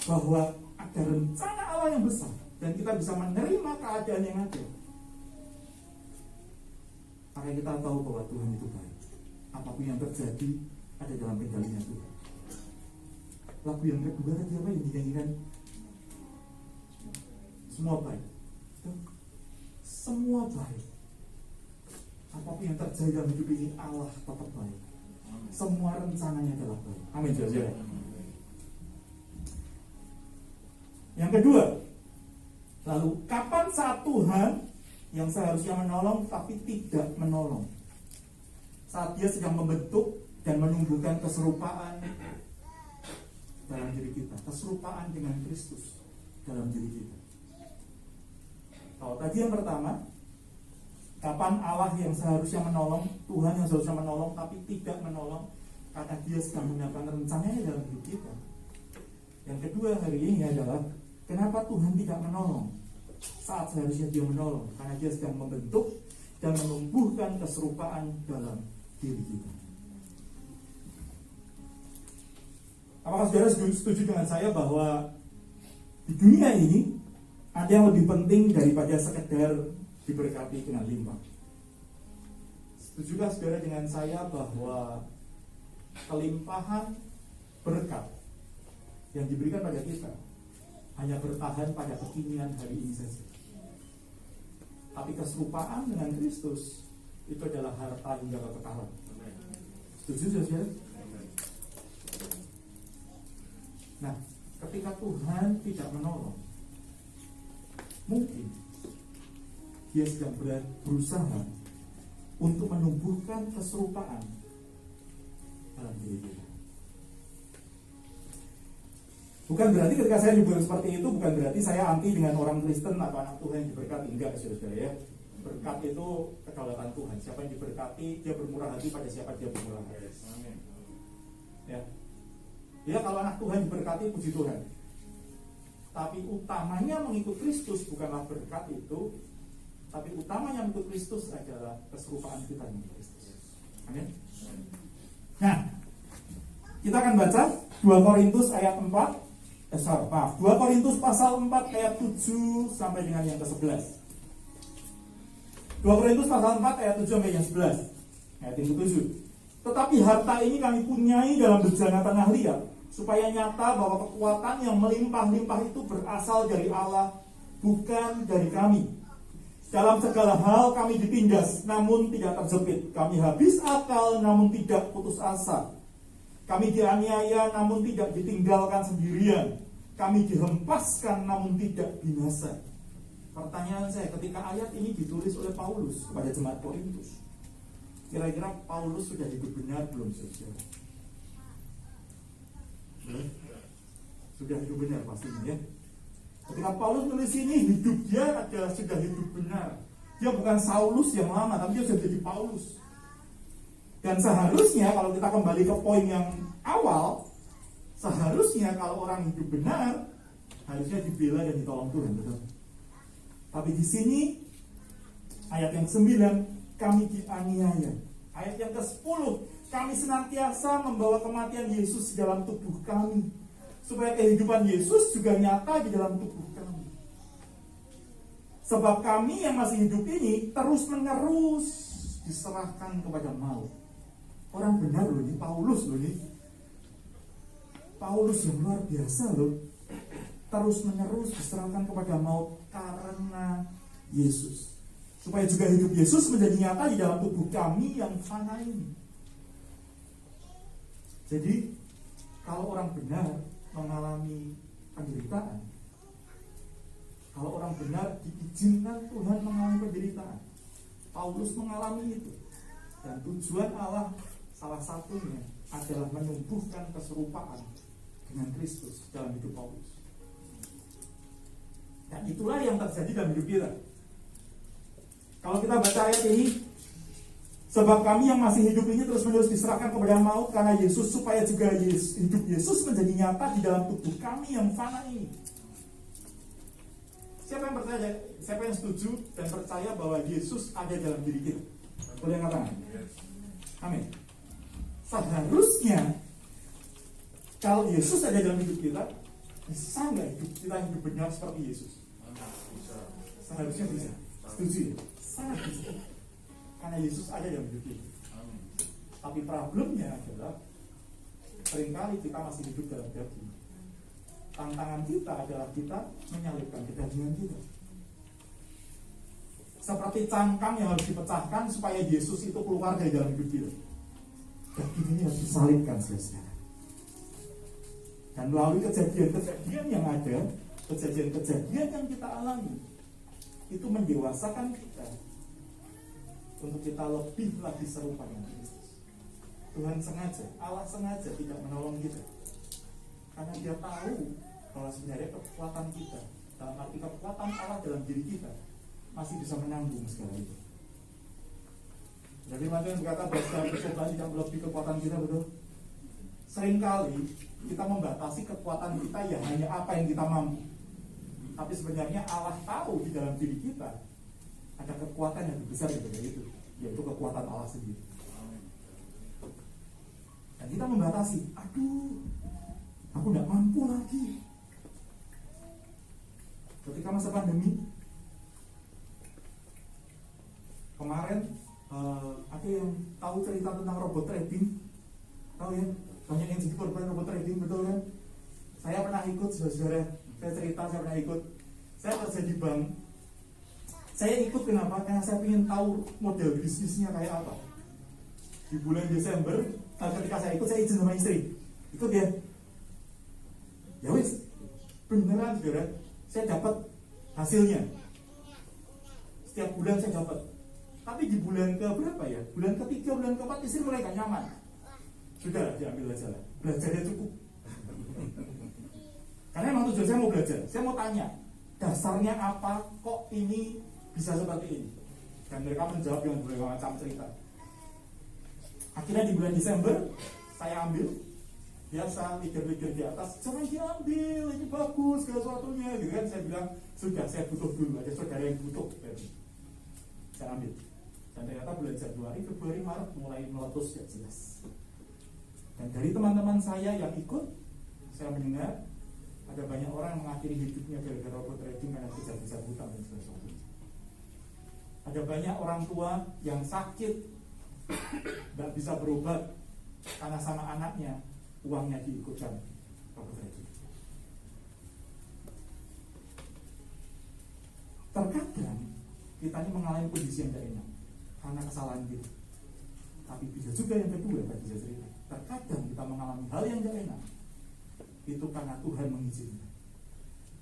bahwa ada rencana Allah yang besar, dan kita bisa menerima keadaan yang ada, maka kita tahu bahwa Tuhan itu baik. Apapun yang terjadi, ada dalam kendalinya Tuhan. Lagu yang kedua tadi apa yang dinyanyikan? Semua baik. Semua baik. Apapun yang terjadi dalam hidup ini, Allah tetap baik. Semua rencananya adalah baik. Amin. Yang kedua, lalu kapan saat Tuhan yang seharusnya menolong tapi tidak menolong? Saat dia sedang membentuk dan menumbuhkan keserupaan dalam diri kita, keserupaan dengan Kristus dalam diri kita. Kalau tadi yang pertama, kapan Allah yang seharusnya menolong, Tuhan yang seharusnya menolong tapi tidak menolong karena dia sedang menyiapkan rencananya dalam hidup kita. Yang kedua hari ini adalah kenapa Tuhan tidak menolong saat seharusnya dia menolong, karena dia sedang membentuk dan menumbuhkan keserupaan dalam diri kita. Apakah saudara setuju dengan saya bahwa di dunia ini ada yang lebih penting daripada sekedar diberkati dengan limpah? Setujukah saudara dengan saya bahwa kelimpahan berkat yang diberikan pada kita hanya bertahan pada kekinian hari ini saja? Tapi keserupaan dengan Kristus itu adalah harta hingga kekekalan. Setuju saudara? Nah, ketika Tuhan tidak menolong, mungkin dia sedang berusaha untuk menumbuhkan keserupaan dalam diri kita. Bukan berarti ketika saya nyebut seperti itu, bukan berarti saya anti dengan orang Kristen atau anak Tuhan yang diberkati. Enggak, saudara-saudara ya. Berkat itu kedaulatan Tuhan. Siapa yang diberkati, dia bermurah hati pada siapa dia bermurah hati. Ya. Ya, kalau anak Tuhan diberkati, puji Tuhan. Tapi utamanya mengikut Kristus bukanlah berkat itu, tapi utamanya mengikut Kristus adalah keserupaan kita dengan Kristus. Amin. Nah, kita akan baca 2 Korintus ayat 4. 2 Korintus pasal 4 ayat 7 sampai dengan yang ke-11. 2 Korintus pasal 4 ayat 7 sampai yang 11. Ayat yang ke-7. Tetapi harta ini kami punyai dalam bejana tanah liat, supaya nyata bahwa kekuatan yang melimpah-limpah itu berasal dari Allah, bukan dari kami. Dalam segala hal kami ditindas, namun tidak terjepit. Kami habis akal, namun tidak putus asa. Kami dianiaya, namun tidak ditinggalkan sendirian. Kami dihempaskan, namun tidak binasa. Pertanyaan saya, ketika ayat ini ditulis oleh Paulus kepada jemaat Korintus, kira-kira Paulus sudah hidup benar belum, saudara? Sudah hidup benar pastinya ya. Ketika Paulus menulis ini, hidup dia adalah sudah hidup benar. Dia bukan Saulus yang lama, tapi dia sudah jadi Paulus. Dan seharusnya kalau kita kembali ke poin yang awal, seharusnya kalau orang hidup benar, harusnya dibela dan ditolong Tuhan, betul? Tapi di sini ayat yang 9, kami dianiaya. Ayat yang ke-10, kami senantiasa membawa kematian Yesus di dalam tubuh kami, supaya kehidupan Yesus juga nyata di dalam tubuh kami. Sebab kami yang masih hidup ini terus-menerus diserahkan kepada maut. Orang benar loh ini, Paulus loh ini. Paulus yang luar biasa loh. Terus-menerus diserahkan kepada maut karena Yesus. Supaya juga hidup Yesus menjadi nyata di dalam tubuh kami yang fana ini. Jadi, kalau orang benar mengalami penderitaan, kalau orang benar diizinkan Tuhan mengalami penderitaan, Paulus mengalami itu. Dan tujuan Allah salah satunya adalah menumbuhkan keserupaan dengan Kristus dalam hidup Paulus. Dan itulah yang terjadi dalam hidup kita. Kalau kita baca ayat ini, sebab kami yang masih hidup ini terus-menerus diserahkan kepada maut karena Yesus, supaya juga hidup Yesus menjadi nyata di dalam tubuh kami yang fana ini. Siapa yang percaya? Siapa yang setuju dan percaya bahwa Yesus ada dalam diri kita? Boleh katakan? Amin. Seharusnya kalau Yesus ada dalam hidup kita, bisa nggak hidup kita hidup benar seperti Yesus? Seharusnya bisa. Setuju ya? Sangat bisa. Karena Yesus ada dalam hidup kita. Tapi problemnya adalah seringkali kita masih hidup dalam daging. Tantangan kita adalah kita menyalibkan kedagingan kita. Seperti cangkang yang harus dipecahkan supaya Yesus itu keluar dari dalam hidup kita. Daging ini harus disalibkan saudara. Dan melalui kejadian-kejadian yang ada, kejadian-kejadian yang kita alami, itu mendewasakan kita untuk kita lebih lagi serupa dengan Kristus. Tuhan sengaja, Allah sengaja tidak menolong kita, karena Dia tahu bahwa sebenarnya kekuatan kita, dalam arti kekuatan Allah dalam diri kita, masih bisa menanggung segala itu. Jadi Tuhan berkata bahwa segala percobaan tidak melebihi kekuatan kita, betul? Seringkali kita membatasi kekuatan kita ya hanya apa yang kita mampu. Tapi sebenarnya Allah tahu di dalam diri kita ada kekuatan yang lebih besar daripada itu, yaitu kekuatan Allah sendiri. Dan kita membatasi, aduh, aku tidak mampu lagi. Ketika masa pandemi kemarin, ada yang tahu cerita tentang robot trading? Tahu ya? Banyak yang jadi korban robot trading, betul kan? Saya pernah ikut, saudara. Saya cerita, saya pernah ikut. Saya kerja di bank. Saya ikut kenapa? Karena saya ingin tahu model bisnisnya kayak apa. Di bulan Desember, ketika saya ikut, saya izin sama istri. Ikut ya. Ya wis, beneran saudara, saya dapat hasilnya. Setiap bulan saya dapat. Tapi di bulan ke berapa ya? Bulan ketiga, bulan keempat istri mulai gak nyaman. Sudah diambil aja lah. Belajarnya cukup. Karena emang tujuan saya mau belajar. Saya mau tanya, dasarnya apa kok ini bisa seperti ini? Dan mereka menjawab dengan berbagai macam cerita. Akhirnya di bulan Desember saya ambil. Biasa leader-leader di atas, jangan diambil, ini bagus segala sesuatunya gitu kan. Saya bilang, sudah saya butuh dulu, ada saudara yang butuh. Saya ambil. Dan ternyata bulan Januari, Februari, Maret mulai meletus ya jelas. Dan dari teman-teman saya yang ikut, saya mendengar ada banyak orang yang mengakhiri hidupnya gara-gara robot trading karena kejar-kejar hutang dan sebagainya. Ada banyak orang tua yang sakit, tidak bisa berobat karena sama anaknya uangnya diikutkan robot trading. Terkadang kita ini mengalami kondisi yang tidak enak karena kesalahan kita. Tapi bisa juga yang kedua, tadi saya cerita, terkadang kita mengalami hal yang tidak enak itu karena Tuhan mengizinkan.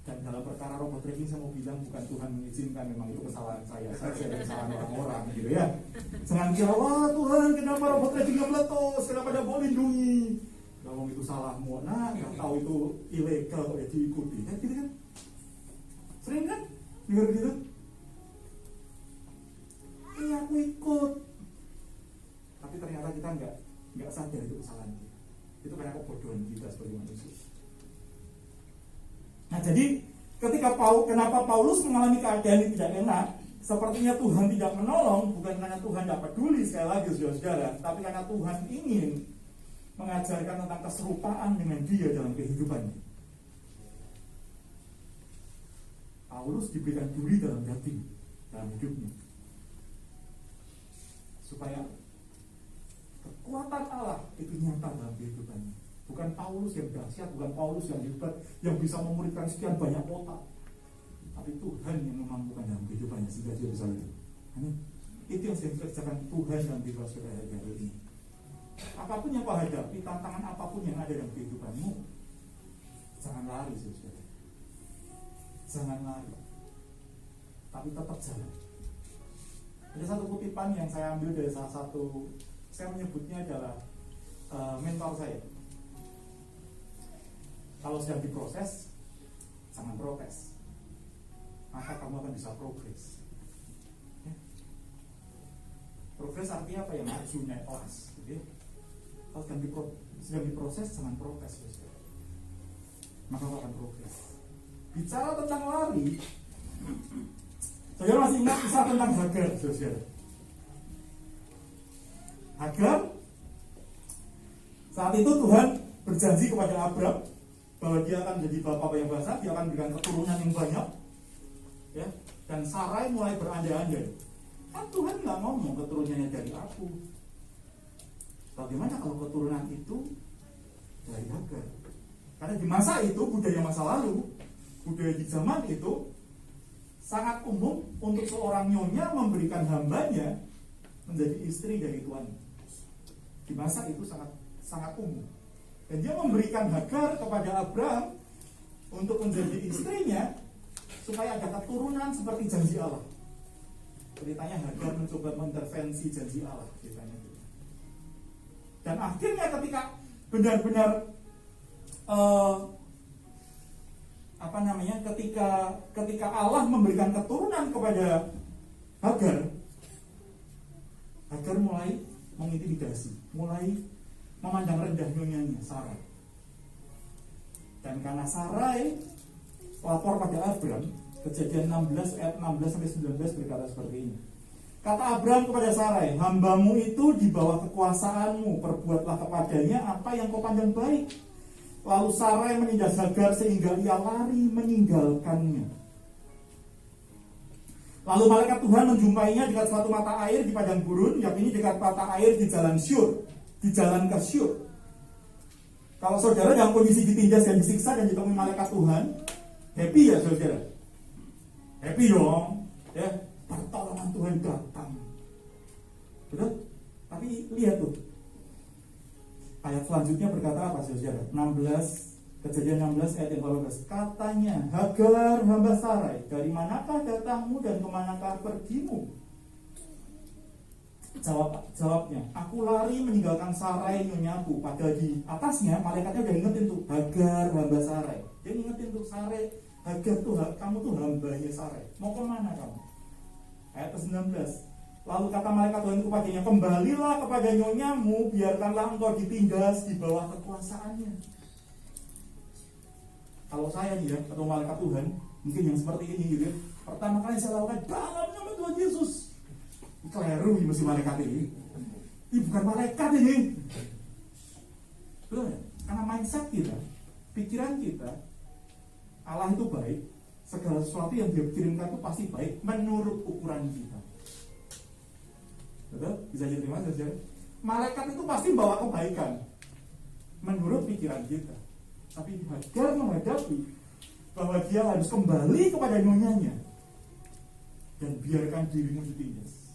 Dan dalam perkara robot trading saya mau bilang bukan Tuhan mengizinkan, memang itu kesalahan saya ada kesalahan orang-orang gitu ya. Jangan kira, wah Tuhan kenapa robot tradingnya meletus, kenapa tidak boleh lindungi. Ngomong itu salahmu, nah nggak tahu itu ilegal kok ya diikuti, kan gitu kan? Sering kan dengar gitu? Iya aku ikut, tapi ternyata kita nggak sadar itu kesalahan kita. Itu karena kebodohan kita sebagai manusia. Nah jadi kenapa Paulus mengalami keadaan yang tidak enak? Sepertinya Tuhan tidak menolong, bukan karena Tuhan tidak peduli sekali lagi saudara-saudara, tapi karena Tuhan ingin mengajarkan tentang keserupaan dengan dia dalam kehidupannya. Paulus diberikan duri dalam daging dalam hidupnya, supaya kekuatan Allah itu nyata dalam kehidupannya. Bukan Paulus yang dahsyat, bukan Paulus yang hebat, yang bisa memuridkan sekian banyak otak, tapi Tuhan yang memampukan dalam kehidupannya sehingga dia bisa hidup. Itu yang saya kerjakan Tuhan dalam kehidupan saudara hari ini. Apapun yang kau hadapi, tantangan apapun yang ada dalam kehidupanmu, jangan lari saudara. Jangan lari, tapi tetap jalan. Ada satu kutipan yang saya ambil dari salah satu, saya menyebutnya adalah mentor saya. Kalau sedang diproses, jangan protes, maka kamu akan bisa progres. Ya. Progres artinya apa ya? Maju naik kelas. Gitu ya. Kalau sedang diproses, jangan protes, maka kamu akan progres. Bicara tentang lari, saya masih ingat kisah tentang Hagar, saudara. Hagar, saat itu Tuhan berjanji kepada Abraham bahwa dia akan menjadi bapak banyak bangsa, dia akan memberikan keturunan yang banyak, ya. Dan Sarai mulai berandai-andai, kan Tuhan nggak ngomong keturunannya dari aku. Bagaimana kalau keturunan itu dari Hagar? Karena di masa itu, budaya masa lalu, budaya di zaman itu sangat umum untuk seorang nyonya memberikan hambanya menjadi istri dari tuannya. Di masa itu sangat umum. Dan dia memberikan Hagar kepada Abraham untuk menjadi istrinya supaya ada keturunan seperti janji Allah. Ceritanya Hagar mencoba mengintervensi janji Allah, ceritanya. Dan akhirnya ketika benar-benar ketika Allah memberikan keturunan kepada Hagar mulai mengintimidasi, mulai memandang rendah nyonyanya Sarai. Dan karena Sarai lapor pada Abraham, Kejadian 16 ayat 16-19 berkata seperti ini. Kata Abraham kepada Sarai, hambamu itu di bawah kekuasaanmu, perbuatlah kepadanya apa yang kau pandang baik. Lalu Sarai menindas Hagar sehingga ia lari meninggalkannya. Lalu malaikat Tuhan menjumpainya dekat suatu mata air di padang gurun, yakni dekat mata air di jalan Syur, di jalan ke Syur. Kalau saudara dalam kondisi ditindas dan disiksa dan ditemui malaikat Tuhan, happy ya saudara? Happy dong, ya. Pertolongan Tuhan datang. Betul? Tapi lihat tuh, ayat selanjutnya berkata apa saudara? 16 Kejadian 16 ayat yang 12. Katanya, Hagar hamba Sarai, dari manakah datangmu dan kemanakah pergimu? Jawabnya, aku lari meninggalkan Sarai nyonyaku. Padahal di atasnya malaikatnya udah ingetin tuh, Hagar hamba Sarai. Dia ingetin tuh, Sarai, Hagar tuh, kamu tuh hambanya Sarai. Mau kemana kamu? Ayat 19. Lalu kata malaikat Tuhan kepadanya, kembalilah kepada nyonyamu, biarkanlah engkau ditindas di bawah kekuasaannya. Kalau saya nih ya, atau malaikat Tuhan, mungkin yang seperti ini gitu ya, pertama kali saya lakukan dalam nama Tuhan Yesus. Keliru ini mesti malaikat ini. Ini bukan malaikat ini. Betul ya? Karena mindset kita, pikiran kita, Allah itu baik. Segala sesuatu yang dia kirimkan itu pasti baik menurut ukuran kita. Betul? Bisa diterima saja. Malaikat itu pasti bawa kebaikan menurut pikiran kita. Tapi Hagar menghadapi bahwa dia harus kembali kepada nyonyanya dan biarkan dirimu ditindas.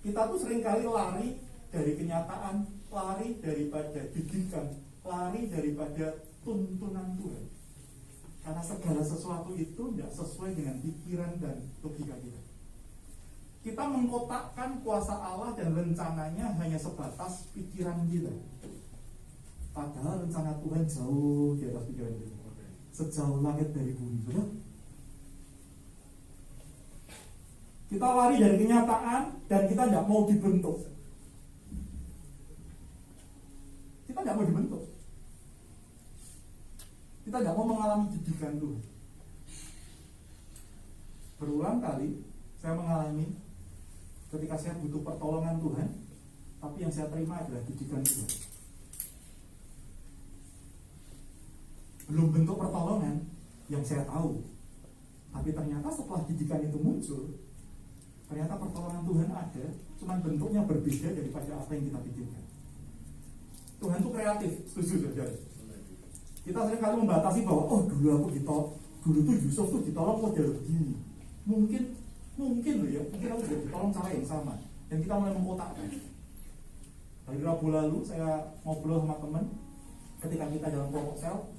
Kita tuh seringkali lari dari kenyataan, lari daripada didikan, lari daripada tuntunan Tuhan. Karena segala sesuatu itu tidak sesuai dengan pikiran dan logika kita. Kita mengkotakkan kuasa Allah dan rencananya hanya sebatas pikiran kita. Padahal rencana Tuhan jauh di atas pikiran kita. Sejauh langit dari bumi, betul? Kita lari dari kenyataan dan kita tidak mau dibentuk. Kita tidak mau dibentuk. Kita tidak mau mengalami didikan Tuhan. Berulang kali saya mengalami ketika saya butuh pertolongan Tuhan, tapi yang saya terima adalah didikan Tuhan. Belum bentuk pertolongan yang saya tahu, tapi ternyata setelah didikan itu muncul, ternyata pertolongan Tuhan ada, cuman bentuknya berbeda daripada apa yang kita pikirkan. Tuhan itu kreatif, setuju saudara? Kita sering kali membatasi bahwa dulu tuh Yusuf tuh ditolong model begini. Mungkin loh ya, mungkin aku juga ditolong cara yang sama. Dan kita mulai mengkotakkan. Hari Rabu lalu saya ngobrol sama teman ketika kita dalam kelompok sel,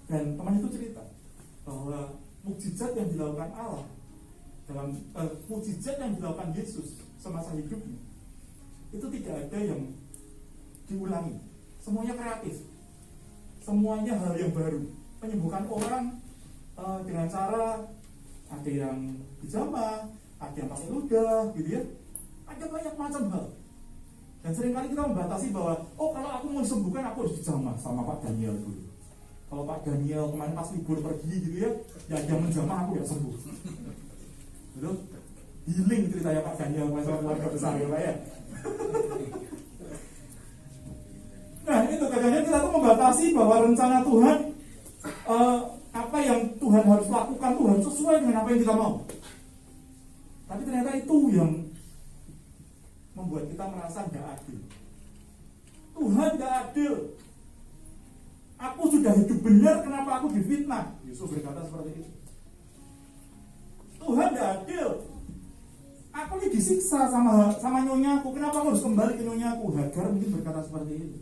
dan teman itu cerita bahwa mukjizat yang dilakukan Allah dalam mukjizat yang dilakukan Yesus semasa hidupnya itu tidak ada yang diulangi, semuanya kreatif, semuanya hal yang baru. Menyembuhkan orang dengan cara ada yang dijamah, ada yang pakai ludah, gitu ya, ada banyak macam hal. Dan seringkali kita membatasi bahwa kalau aku mau sembuhkan aku harus dijamah sama Pak Daniel dulu. Kalau Pak Daniel kemarin pas libur pergi gitu ya dia menjamah aku ya sembuh. Betul? Healing ceritanya Pak Daniel sama keluarga besar ya Pak ya. Nah itu kadang-kadang kita tuh membatasi bahwa rencana Tuhan, apa yang Tuhan harus lakukan tuh harus sesuai dengan apa yang kita mau. Tapi ternyata itu yang membuat kita merasa tidak adil. Tuhan tidak adil. Aku sudah hidup benar, kenapa aku difitnah? Yusuf berkata seperti itu. Tuhan tidak adil. Aku ini disiksa sama nyonyaku, kenapa aku harus kembali ke nyonyaku? Hagar mungkin berkata seperti itu.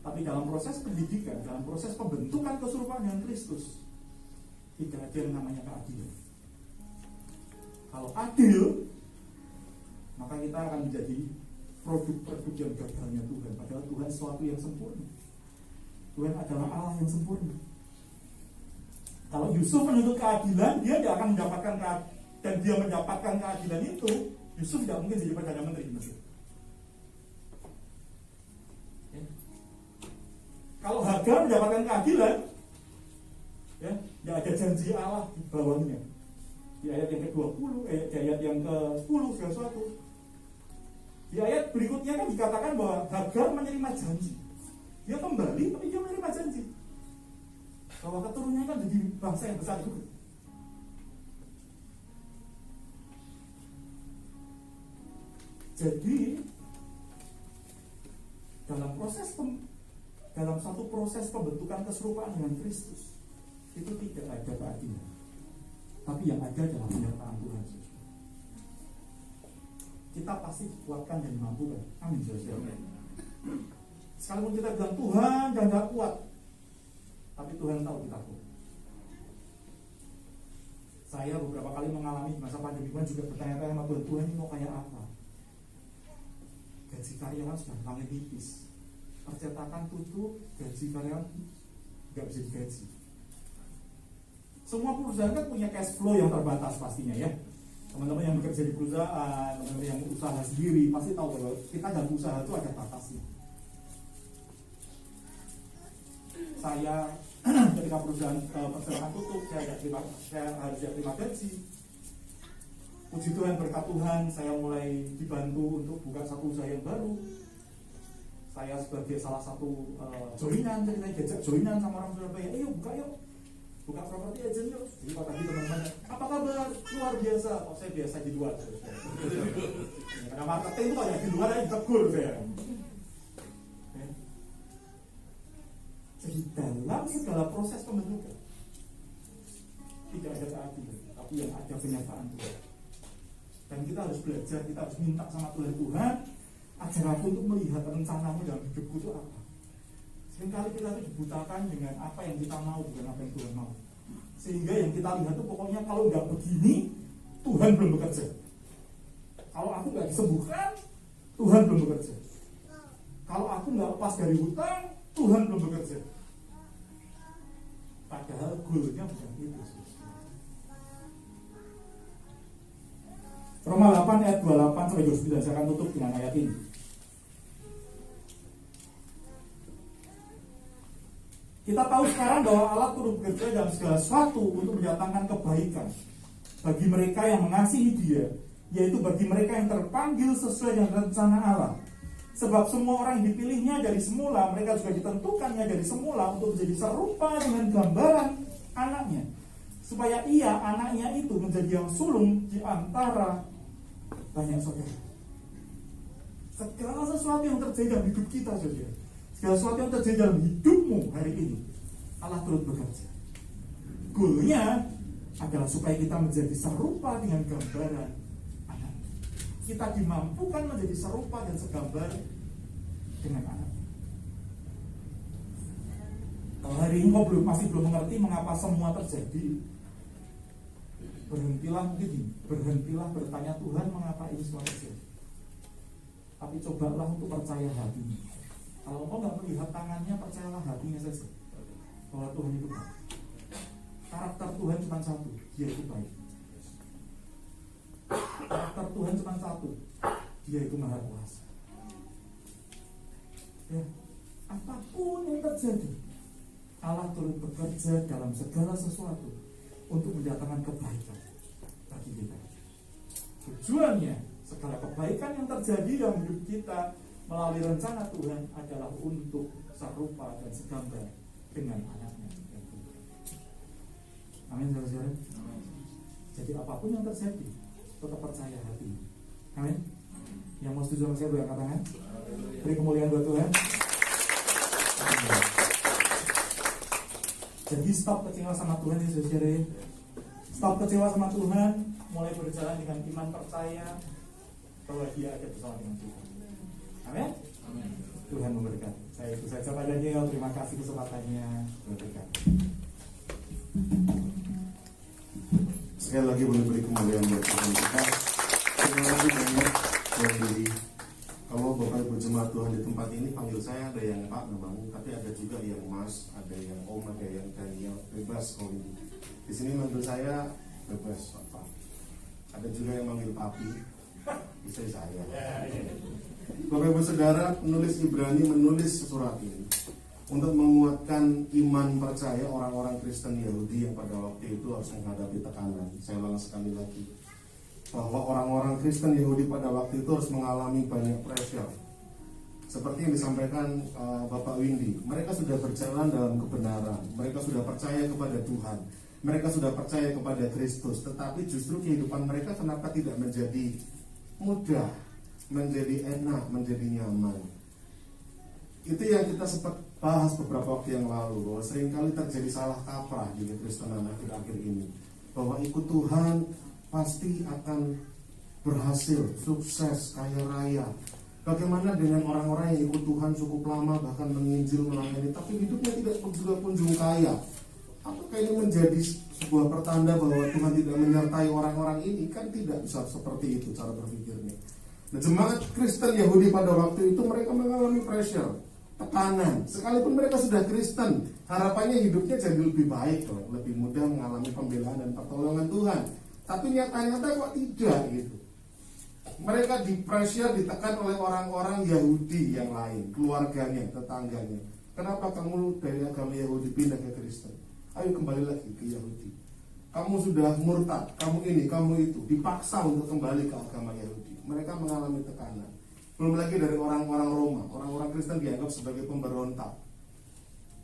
Tapi dalam proses pendidikan, dalam proses pembentukan keserupaan dengan Kristus, tidak ada yang namanya keadilan. Kalau adil, maka kita akan menjadi produk-produk yang gagalnya Tuhan. Padahal Tuhan sesuatu yang sempurna. Tuhan adalah Allah yang sempurna. Kalau Yusuf menuntut keadilan, dia tidak akan mendapatkan dan dia mendapatkan keadilan itu, Yusuf tidak mungkin jadi Perdana Menteri di Mesir. Ya. Kalau Hagar mendapatkan keadilan, ya, tidak ada janji Allah di bawahnya. Di ayat yang ke-20, di ayat yang ke-10 segala sesuatu. Di ayat berikutnya kan dikatakan bahwa Hagar menerima janji. Dia kembali, tapi dia menerima janji bahwa keturunannya kan jadi bangsa yang besar juga. Jadi dalam satu proses pembentukan keserupaan dengan Kristus itu tidak ada keadilan, tapi yang ada adalah penyertaan Tuhan. kita pasti dikuatkan dan dimampukan. Amin. Sekalipun kita bilang Tuhan dan gak kuat, tapi Tuhan tahu kita kuat. Saya beberapa kali mengalami masa pandemi juga bertanya-tanya sama Tuhan, Tuhan ini mau kayak apa? Gaji karyawan sudah makin tipis, percetakan tutup, gaji karyawan gak bisa digaji. Semua perusahaan kan punya cash flow yang terbatas pastinya ya. Teman-teman yang bekerja di perusahaan, teman-teman yang usaha sendiri pasti tahu bahwa kita dalam usaha itu ada batasnya. Saya ketika perusahaan percetakan tutup, saya harus terima gaji. Puji Tuhan, berkat Tuhan, saya mulai dibantu untuk buka satu usaha yang baru. Saya sebagai salah satu joinan, ceritanya diajak joinan sama orang Surabaya, ayo buka properti agent yuk. Jadi kalau tadi teman-teman, apa kabar? Luar biasa. Oh, saya biasa di luar. Karena marketing itu banyak di luar aja tegur saya. Jadi dalam segala proses pembentukan tidak ada keadilan, tapi yang ada kenyataan Tuhan. Dan kita harus belajar, kita harus minta sama Tuhan, Tuhan, ajar aku untuk melihat rencanamu dalam hidupku itu apa. Seringkali kita itu dibutakan dengan apa yang kita mau, bukan apa yang Tuhan mau. Sehingga yang kita lihat itu pokoknya kalau nggak begini, Tuhan belum bekerja. Kalau aku nggak disembuhkan, Tuhan belum bekerja. Kalau aku nggak lepas dari hutang, Tuhan belum bekerja. Padahal goalnya bukan itu. Roma 8 ayat 28 sampai 29, saya akan tutup dengan ayat ini. Kita tahu sekarang bahwa Allah turut bekerja dalam segala sesuatu untuk mendatangkan kebaikan bagi mereka yang mengasihi Dia, yaitu bagi mereka yang terpanggil sesuai dengan rencana Allah. Sebab semua orang yang dipilihnya dari semula, mereka juga ditentukannya dari semula untuk menjadi serupa dengan gambaran anaknya, supaya ia, anaknya itu, menjadi yang sulung di antara banyak saudara. Segala sesuatu yang terjadi dalam hidup kita, saudara, segala sesuatu yang terjadi dalam hidupmu hari ini, Allah turut bekerja. Goalnya adalah supaya kita menjadi serupa dengan gambaran anak. Kita dimampukan menjadi serupa dan segambar dengan anak. Kalau hari ini kau masih belum mengerti mengapa semua terjadi, berhentilah bertanya, Tuhan, mengapa ini semua terjadi? Tapi cobalah untuk percaya hatimu. Kalau kau nggak melihat tangannya, percayalah hatinya saja bahwa Tuhan itu baik. Karakter Tuhan cuma satu, Dia itu baik. Karakter Tuhan cuma satu, Dia itu maha kuasa. Ya, apapun yang terjadi, Allah turut bekerja dalam segala sesuatu untuk mendatangkan kebaikan bagi kita. Tujuannya, segala kebaikan yang terjadi dalam hidup kita melalui rencana Tuhan adalah untuk serupa dan segambar dengan anaknya. Amin, saudara-saudara. Jadi apapun yang terjadi, tetap percaya hati. Amin. Yang mau setuju sama saya berangkat tangan. Beri kemuliaan buat Tuhan. Amin. Jadi stop kecewa sama Tuhan ya saudara. Stop kecewa sama Tuhan. Mulai berjalan dengan iman percaya bahwa Dia ada bersama dengan Tuhan. Amin. Tuhan memberkati. Saya itu saja Pak Daniel. Terima kasih kesempatannya. Memberkati. Sekali lagi boleh beri kemuliaan buat Tuhan kita. Terima kasih banyak Tuhan diri. Kalau Bapak Ibu jemaat Tuhan di tempat ini panggil saya, ada yang Pak memang, tapi ada juga yang Mas, ada yang Om, ada yang Daniel. Bebas kalau ini. Di sini manggil saya bebas Pak. Ada juga yang manggil Papi. Bisa saya. Bapak Ibu Saudara, penulis Ibrani menulis surat ini untuk menguatkan iman percaya orang-orang Kristen Yahudi yang pada waktu itu harus menghadapi tekanan. Saya ulang sekali lagi, bahwa orang-orang Kristen Yahudi pada waktu itu harus mengalami banyak pressure. Seperti yang disampaikan Bapak Windy, mereka sudah berjalan dalam kebenaran, mereka sudah percaya kepada Tuhan, mereka sudah percaya kepada Kristus, tetapi justru kehidupan mereka kenapa tidak menjadi mudah, menjadi enak, menjadi nyaman. Itu yang kita sempat bahas beberapa waktu yang lalu, bahwa seringkali terjadi salah kaprah di Kristenan akhir-akhir ini, bahwa ikut Tuhan pasti akan berhasil, sukses, kaya raya. Bagaimana dengan orang-orang yang ikut Tuhan cukup lama, bahkan menginjil, melayani, tapi hidupnya tidak juga kunjung kaya? Apakah ini menjadi sebuah pertanda bahwa Tuhan tidak menyertai orang-orang ini? Kan tidak bisa seperti itu cara berpikirnya. Nah, jemaat Kristen Yahudi pada waktu itu mereka mengalami pressure, tekanan. Sekalipun mereka sudah Kristen, harapannya hidupnya jadi lebih baik, lebih mudah mengalami pembelaan dan pertolongan Tuhan. Tapi nyata-nyata kok tidak gitu. Mereka di-pressure, ditekan oleh orang-orang Yahudi yang lain, keluarganya, tetangganya. Kenapa kamu dari agama Yahudi pindah ke Kristen? Ayo kembali lagi ke Yahudi. Kamu sudah murtad, kamu ini, kamu itu. Dipaksa untuk kembali ke agama Yahudi. Mereka mengalami tekanan. Belum lagi dari orang-orang Roma. Orang-orang Kristen dianggap sebagai pemberontak,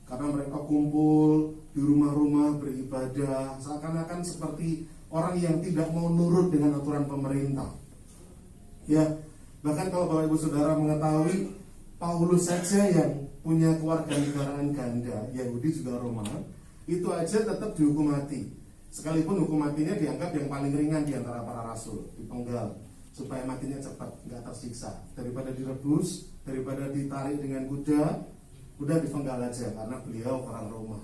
karena mereka kumpul di rumah-rumah beribadah, seakan-akan seperti orang yang tidak mau nurut dengan aturan pemerintah. Ya, bahkan kalau Bapak Ibu Saudara mengetahui, Paulus saja yang punya keluarga negaraan ganda, Yahudi juga Roma, itu aja tetap dihukum mati. Sekalipun hukum matinya dianggap yang paling ringan di antara para rasul, dipenggal supaya matinya cepat, nggak tersiksa. Daripada direbus, daripada ditarik dengan kuda dipenggal aja karena beliau orang Roma.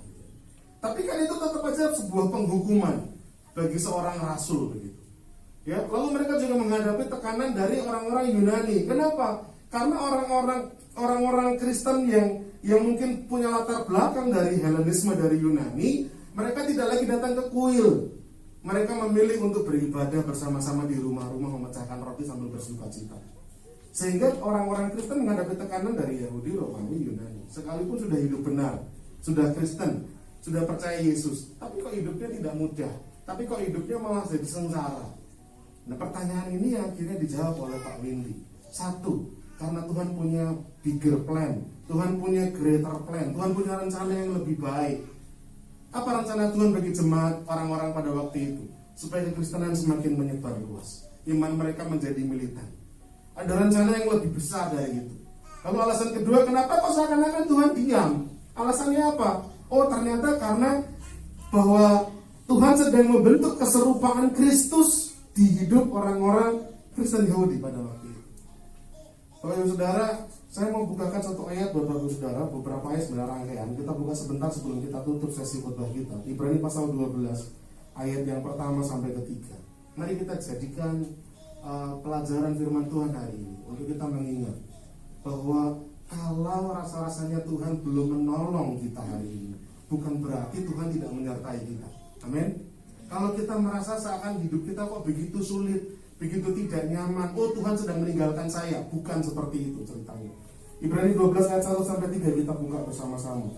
Tapi kan itu tetap aja sebuah penghukuman bagi seorang rasul begitu. Ya, lalu mereka juga menghadapi tekanan dari orang-orang Yunani. Kenapa? Karena orang-orang Kristen yang mungkin punya latar belakang dari Helenisme, dari Yunani, mereka tidak lagi datang ke kuil. Mereka memilih untuk beribadah bersama-sama di rumah-rumah, memecahkan roti sambil bersukacita. Sehingga orang-orang Kristen menghadapi tekanan dari Yahudi, Romawi, Yunani. Sekalipun sudah hidup benar, sudah Kristen, sudah percaya Yesus, tapi kok hidupnya tidak mudah, tapi kok hidupnya malah jadi sengsara. Nah, pertanyaan ini yang akhirnya dijawab oleh Pak Windy. Satu, karena Tuhan punya bigger plan, Tuhan punya greater plan, Tuhan punya rencana yang lebih baik. Apa rencana Tuhan bagi jemaat orang-orang pada waktu itu? Supaya kekristenan semakin menyebar luas, iman mereka menjadi militan. Ada rencana yang lebih besar dari itu. Lalu alasan kedua, kenapa kok seakan-akan Tuhan diam? Alasannya apa? Oh, ternyata karena bahwa Tuhan sedang membentuk keserupaan Kristus di hidup orang-orang Kristen Yahudi pada waktu itu. Bapak Ibu Saudara, saya mau bukakan satu ayat buat Bapak Ibu Saudara, beberapa ayat sebenarnya rangkaian. Kita buka sebentar sebelum kita tutup sesi khotbah kita. Ibrani pasal 12 ayat yang pertama sampai ketiga. Mari kita jadikan pelajaran firman Tuhan hari ini untuk kita mengingat bahwa kalau rasa-rasanya Tuhan belum menolong kita hari ini, bukan berarti Tuhan tidak menyertai kita. Amin. Kalau kita merasa seakan hidup kita kok begitu sulit, begitu tidak nyaman, oh Tuhan sedang meninggalkan saya, bukan seperti itu ceritanya. Ibrani 12 ayat 1 sampai 3 kita buka bersama-sama.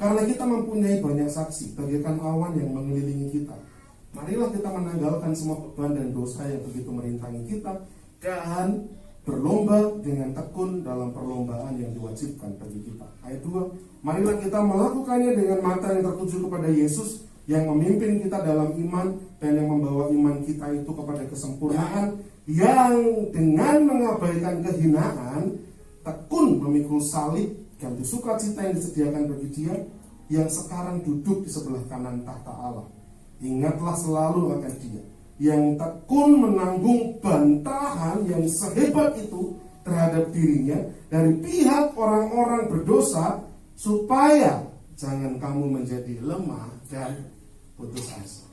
Karena kita mempunyai banyak saksi bagaikan awan yang mengelilingi kita, marilah kita menanggalkan semua beban dan dosa yang begitu merintangi kita, dan berlomba dengan tekun dalam perlombaan yang diwajibkan bagi kita. Ayat 2, marilah kita melakukannya dengan mata yang tertuju kepada Yesus, yang memimpin kita dalam iman dan yang membawa iman kita itu kepada kesempurnaan, yang dengan mengabaikan kehinaan tekun memikul salib dan sukacita yang disediakan bagi Dia yang sekarang duduk di sebelah kanan tahta Allah. Ingatlah selalu akan Dia yang tekun menanggung bantahan yang sehebat itu terhadap dirinya dari pihak orang-orang berdosa, supaya jangan kamu menjadi lemah dan putus asa.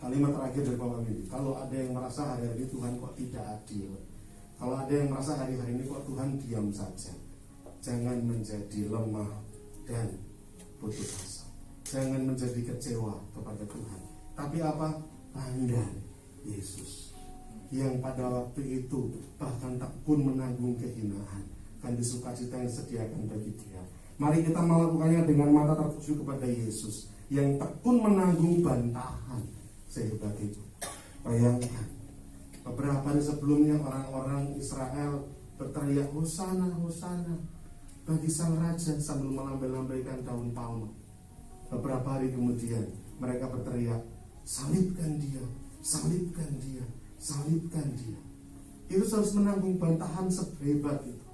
Kalimat terakhir dari Bapak Windy, kalau ada yang merasa hari-hari Tuhan kok tidak adil, kalau ada yang merasa hari-hari ini kok Tuhan diam saja, jangan menjadi lemah dan putus asa. Jangan menjadi kecewa kepada Tuhan. Tapi apa? Pandang Yesus yang pada waktu itu bahkan tekun menanggung kehinaan dan sukacita yang disediakan bagi Dia. Mari kita melakukannya dengan mata tertuju kepada Yesus yang tekun menanggung bantahan sehebat itu. Bayangkan, beberapa hari sebelumnya orang-orang Israel berteriak Hosana, Hosana bagi sang raja sambil melambai-lambaikan daun palma. Beberapa hari kemudian mereka berteriak, salibkan Dia, salibkan Dia, salibkan Dia. Itu harus menanggung bantahan sehebat itu.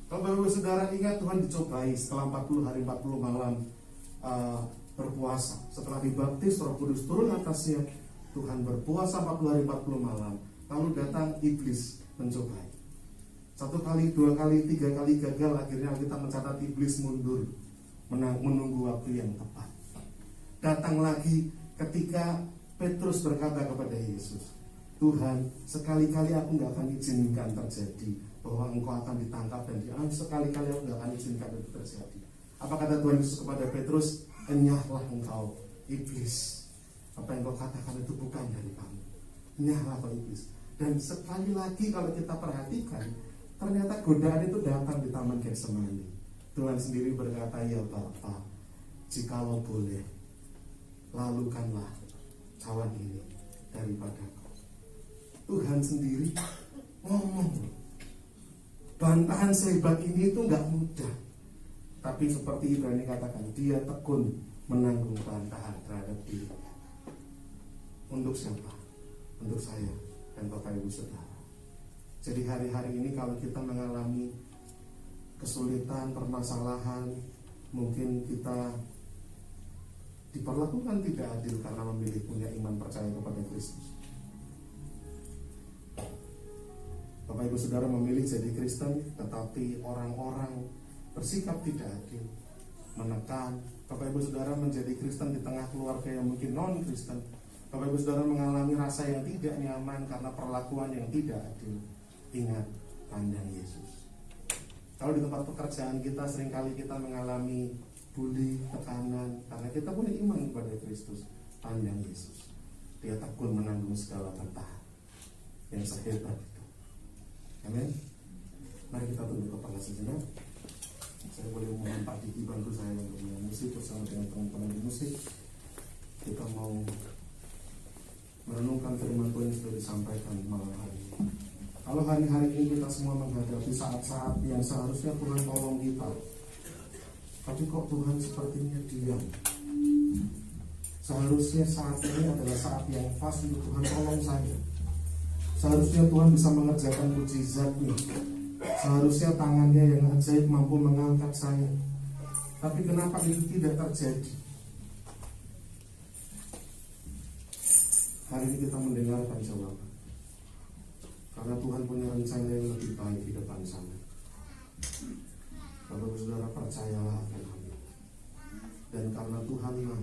Kalau Bapak Saudara ingat, Tuhan dicobai setelah 40 hari 40 malam berpuasa. Setelah dibaptis, Roh Kudus turun atasnya, Tuhan berpuasa 40 hari 40 malam, lalu datang iblis mencobai. 1 kali, 2 kali, 3 kali gagal, akhirnya kita mencatat iblis mundur, menunggu waktu yang tepat. Datang lagi ketika Petrus berkata kepada Yesus, Tuhan, sekali-kali aku gak akan izinkan terjadi bahwa engkau akan ditangkap dan sekali-kali aku gak akan izinkan itu terjadi. Apa kata Tuhan Yesus kepada Petrus? Enyahlah engkau iblis, apa yang kau katakan itu bukan dari kamu. Enyahlah kau iblis. Dan sekali lagi kalau kita perhatikan, ternyata godaan itu datang di Taman Getsemani. Tuhan sendiri berkata, ya Bapa, jikalau boleh, lalukanlah cawan ini daripadaku. Tuhan sendiri ngomong. Bantahan sehebat ini itu gak mudah. Tapi seperti Ibrani katakan, dia tekun menanggung bantahan terhadap diri. Untuk siapa? Untuk saya dan Bapak Ibu Saudara. Jadi hari-hari ini kalau kita mengalami kesulitan, permasalahan, mungkin kita diperlakukan tidak adil karena memilih punya iman percaya kepada Kristus. Bapak Ibu Saudara memilih jadi Kristen, tetapi orang-orang bersikap tidak adil, menekan. Bapak Ibu Saudara menjadi Kristen di tengah keluarga yang mungkin non-Kristen. Bapak Ibu Saudara mengalami rasa yang tidak nyaman karena perlakuan yang tidak adil. Ingat, pandang Yesus. Kalau di tempat pekerjaan kita seringkali kita mengalami bully, tekanan, karena kita punya iman kepada Kristus. Pandang Yesus. Dia tekun menanggung segala bantahan yang sehebat itu. Amin. Mari kita tunduk kepala sejenak. Saya boleh mohon Pak Diki bantu saya untuk menyanyi musik bersama dengan teman-teman di musik. Kita mau merenungkan firman Tuhan yang sudah disampaikan malam hari ini. Kalau hari-hari ini kita semua menghadapi saat-saat yang seharusnya Tuhan tolong kita, tapi kok Tuhan sepertinya diam. Seharusnya saat ini adalah saat yang pas untuk Tuhan tolong saya. Seharusnya Tuhan bisa mengerjakan mukjizat-Nya. Seharusnya tangannya yang ajaib mampu mengangkat saya. Tapi kenapa itu tidak terjadi? Hari ini kita mendengarkan jawaban. Karena Tuhan punya rencana yang lebih baik di depan sana. Bapak Saudara percayalah akan hal itu. Dan karena Tuhan mau,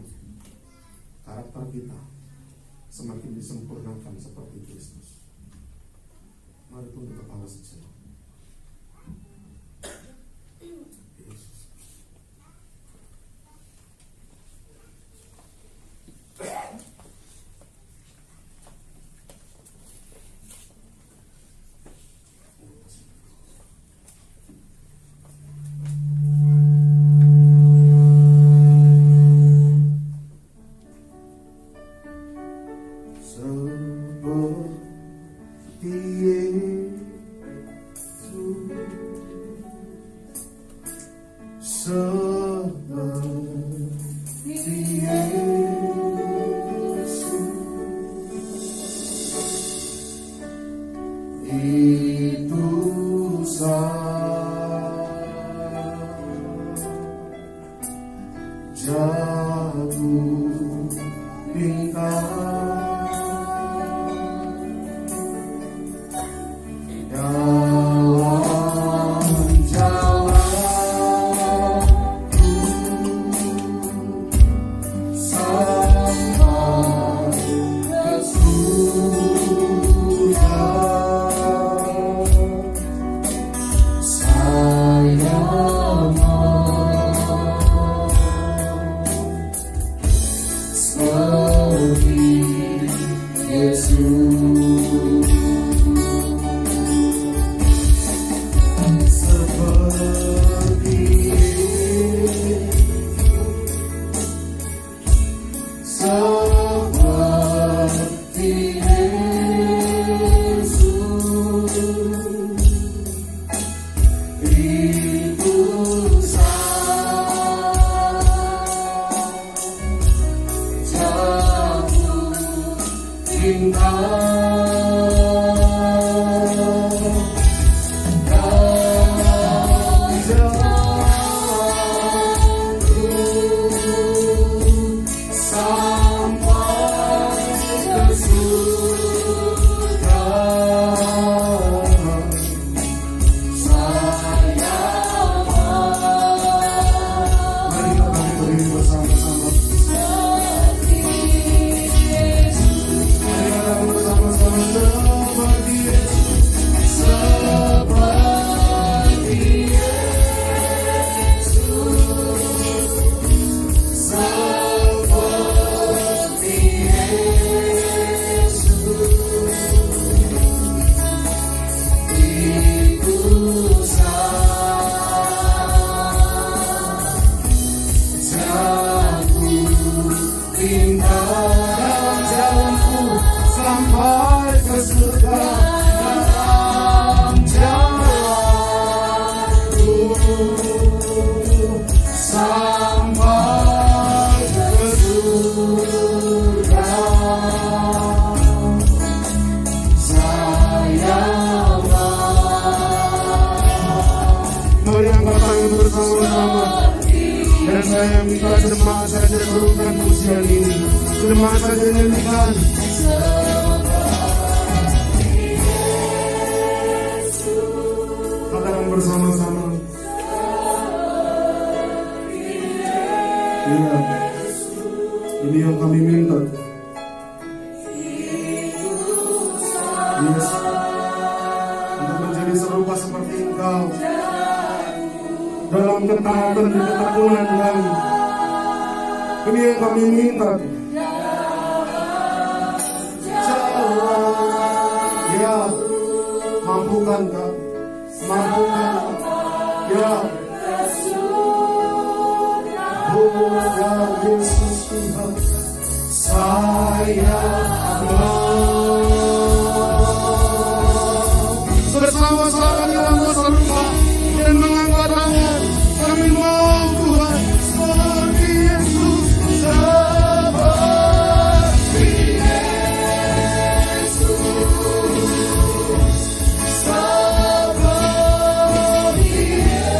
karakter kita semakin disempurnakan seperti Kristus. Mari tunduk kepala sejenak. Yesus. sampai ke surga dalam jalanku, sampai ke surga. Mari angkat tangan bersama-sama. Dan saya minta jemaat saja serukan pujian ini. Jemaat saja nyanyikan. Katakan bersama-sama. Ya, ini yang kami minta. Yes. Untuk menjadi serupa seperti Engkau dalam ketaatan dan ketekunan kami. Ini yang kami minta. Ya, mampukan kami, mampukan kami. Ya, oh ya Yesus Tuhan, saya mau. Bersama-sama dalam serupa dan mengangkat tangan. Kami mau Tuhan seperti Yesus, seperti Yesus, seperti Yesus.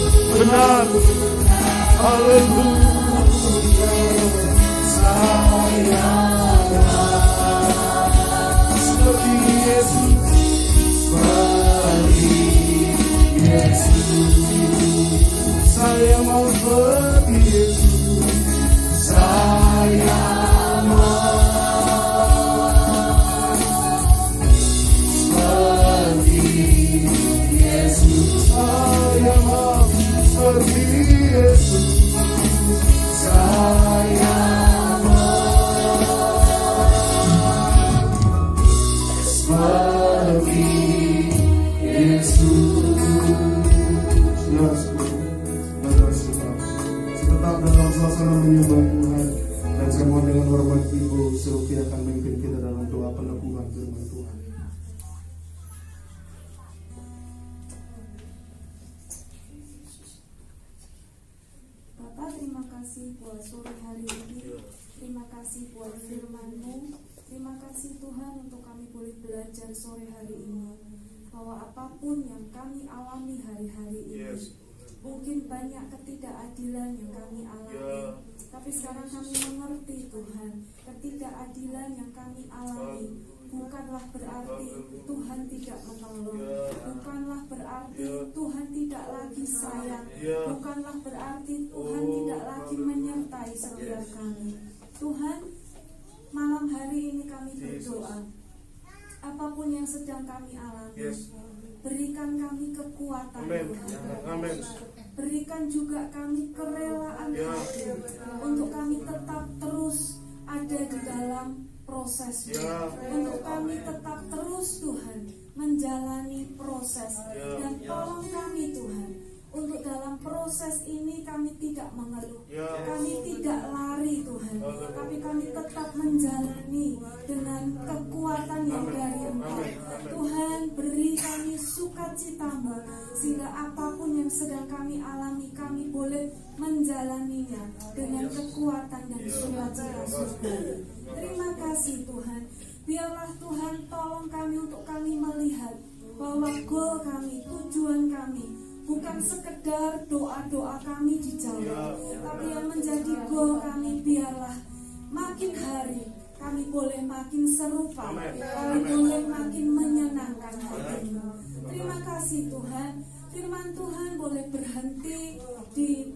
Itu benar. Haleluya. Saya seperti Yesus, seperti Yesus. Saya mau seperti Yesus. Saya mau seperti Yesus. Saya mau seperti Yesus. Saya seperti Yesus. Ya, tetap dalam suasana menyembah Tuhan. Dan saya mohon dengan hormat Ibu Sylvia akan memimpin kita dalam doa peneguhan firman Tuhan. Bapak, terima kasih buat sore hari ini. Terima kasih buat firman-Mu. Terima kasih Tuhan untuk kami boleh belajar sore hari ini, bahwa apapun yang kami alami hari-hari ini, mungkin banyak ketidakadilan yang kami alami, tapi sekarang kami mengerti Tuhan, ketidakadilan yang kami alami bukanlah berarti Tuhan tidak menolong, bukanlah berarti Tuhan tidak lagi sayang, bukanlah berarti Tuhan tidak lagi menyertai setiap kami. Tuhan, malam hari ini kami berdoa, apapun yang sedang kami alami, berikan kami kekuatan Tuhan. Berikan juga kami kerelaan hati untuk kami tetap terus ada di dalam proses, untuk kami tetap terus Tuhan menjalani proses, dan tolong kami Tuhan untuk dalam proses ini kami tidak mengeluh, kami tidak lari Tuhan, tapi kami tetap menjalani dengan kekuatan yang dari Engkau. Tuhan, beri kami sukacita-Mu, sehingga apapun yang sedang kami alami, kami boleh menjalaninya dengan kekuatan dan sukacita surgawi. Terima kasih Tuhan. Biarlah Tuhan tolong kami untuk kami melihat bahwa goal kami, tujuan kami bukan sekedar doa-doa kami dijawab, tapi yang menjadi goal kami, biarlah makin hari kami boleh makin serupa, kami boleh makin menyenangkan hati-Mu. Terima kasih Tuhan. Firman Tuhan boleh berhenti di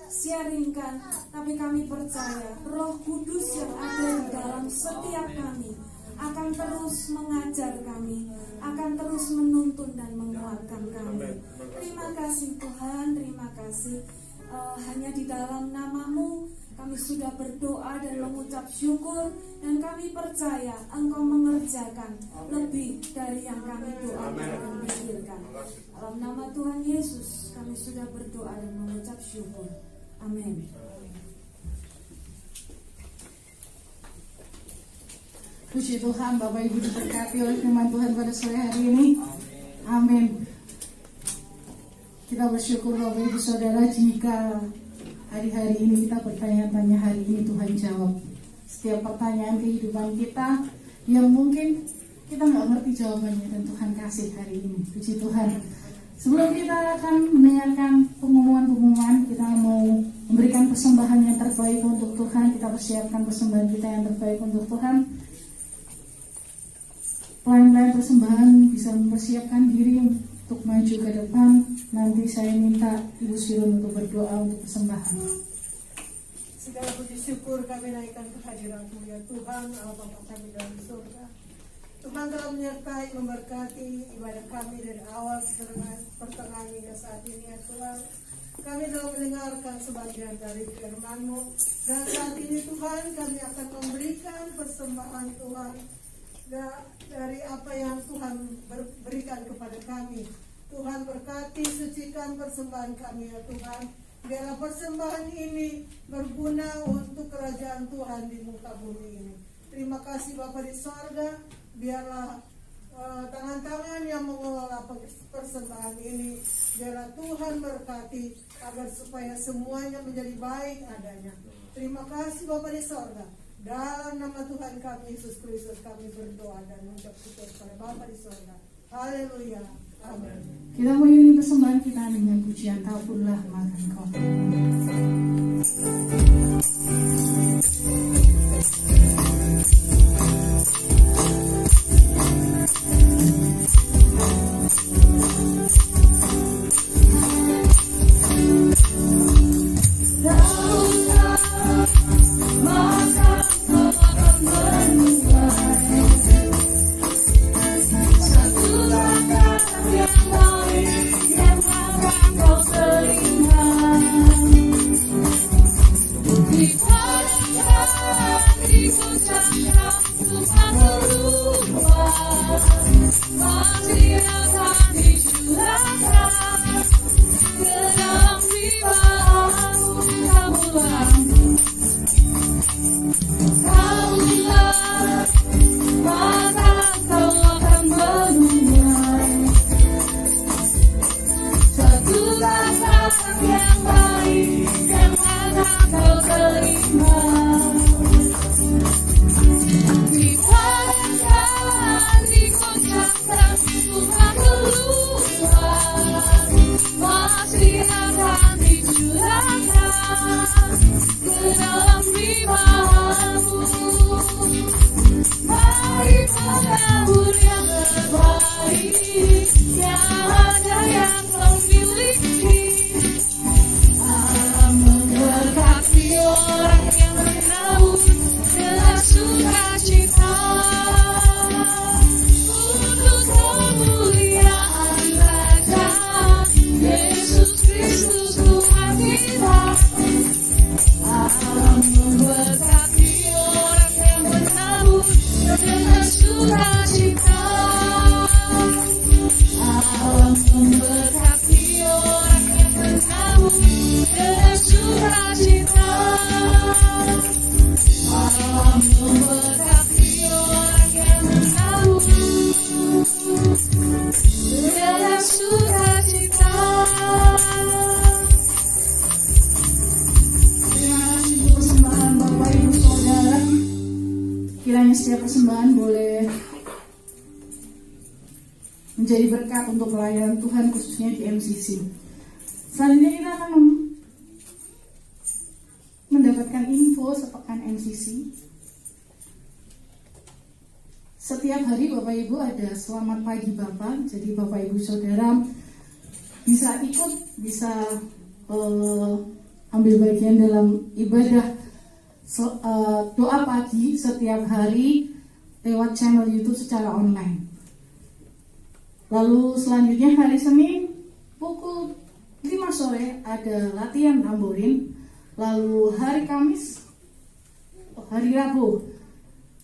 sharingkan, tapi kami percaya Roh Kudus yang ada di dalam setiap kami akan terus mengajar kami, akan terus menuntun dan menguatkan kami. Terima kasih Tuhan, terima kasih. Hanya di dalam nama-Mu kami sudah berdoa dan mengucap syukur, dan kami percaya Engkau mengerjakan lebih dari yang kami doakan dan pikirkan. Dalam nama Tuhan Yesus kami sudah berdoa dan mengucap syukur. Amin. Puji Tuhan, Bapak Ibu diberkati oleh firman Tuhan pada sore hari ini. Amin. Kita bersyukur Bapak Ibu Saudara, jika hari-hari ini kita bertanya-tanya, hari ini Tuhan jawab setiap pertanyaan kehidupan kita yang mungkin kita nggak ngerti jawabannya, dan Tuhan kasih hari ini. Puji Tuhan. Sebelum kita akan mendengarkan pengumuman-pengumuman, kita mau memberikan persembahan yang terbaik untuk Tuhan. Kita persiapkan persembahan kita yang terbaik untuk Tuhan. Pelayan-pelayan persembahan bisa mempersiapkan diri untuk maju ke depan. Nanti saya minta Ibu Sirun untuk berdoa untuk persembahan. Segala puji syukur kami naikkan kehadirat-Mu ya Tuhan, Allah Bapa kami dalam surga. Tuhan telah menyertai, memberkati ibadah kami dari awal pertengahan hingga saat ini ya Tuhan. Kami telah mendengarkan sebagian dari firman-Mu, dan saat ini Tuhan kami akan memberikan persembahan Tuhan dari apa yang Tuhan berikan kepada kami. Tuhan berkati, sucikan persembahan kami ya Tuhan. Biarlah persembahan ini berguna untuk kerajaan Tuhan di muka bumi ini. Terima kasih Bapa di sorga. Biarlah tangan-tangan yang mengelola persembahan ini, biarlah Tuhan berkati agar supaya semuanya menjadi baik adanya. Terima kasih Bapa di sorga. Dalam nama Tuhan kami Yesus Kristus kami berdoa dan mengucap syukur kepada Bapa di sorga. Haleluya. Amin. Kita mengiringi persembahan kita dengan pujian Taburlah Makan Kau. Setiap persembahan boleh menjadi berkat untuk pelayanan Tuhan, khususnya di MCC. Selanjutnya kita akan mendapatkan info sepekan MCC. Setiap hari Bapak Ibu ada selamat pagi Bapak, jadi Bapak Ibu Saudara bisa ikut, bisa ambil bagian dalam ibadah doa pagi setiap hari lewat channel YouTube secara online. Lalu selanjutnya hari Senin pukul 5 sore ada latihan tamborin. Lalu hari Kamis, hari Rabu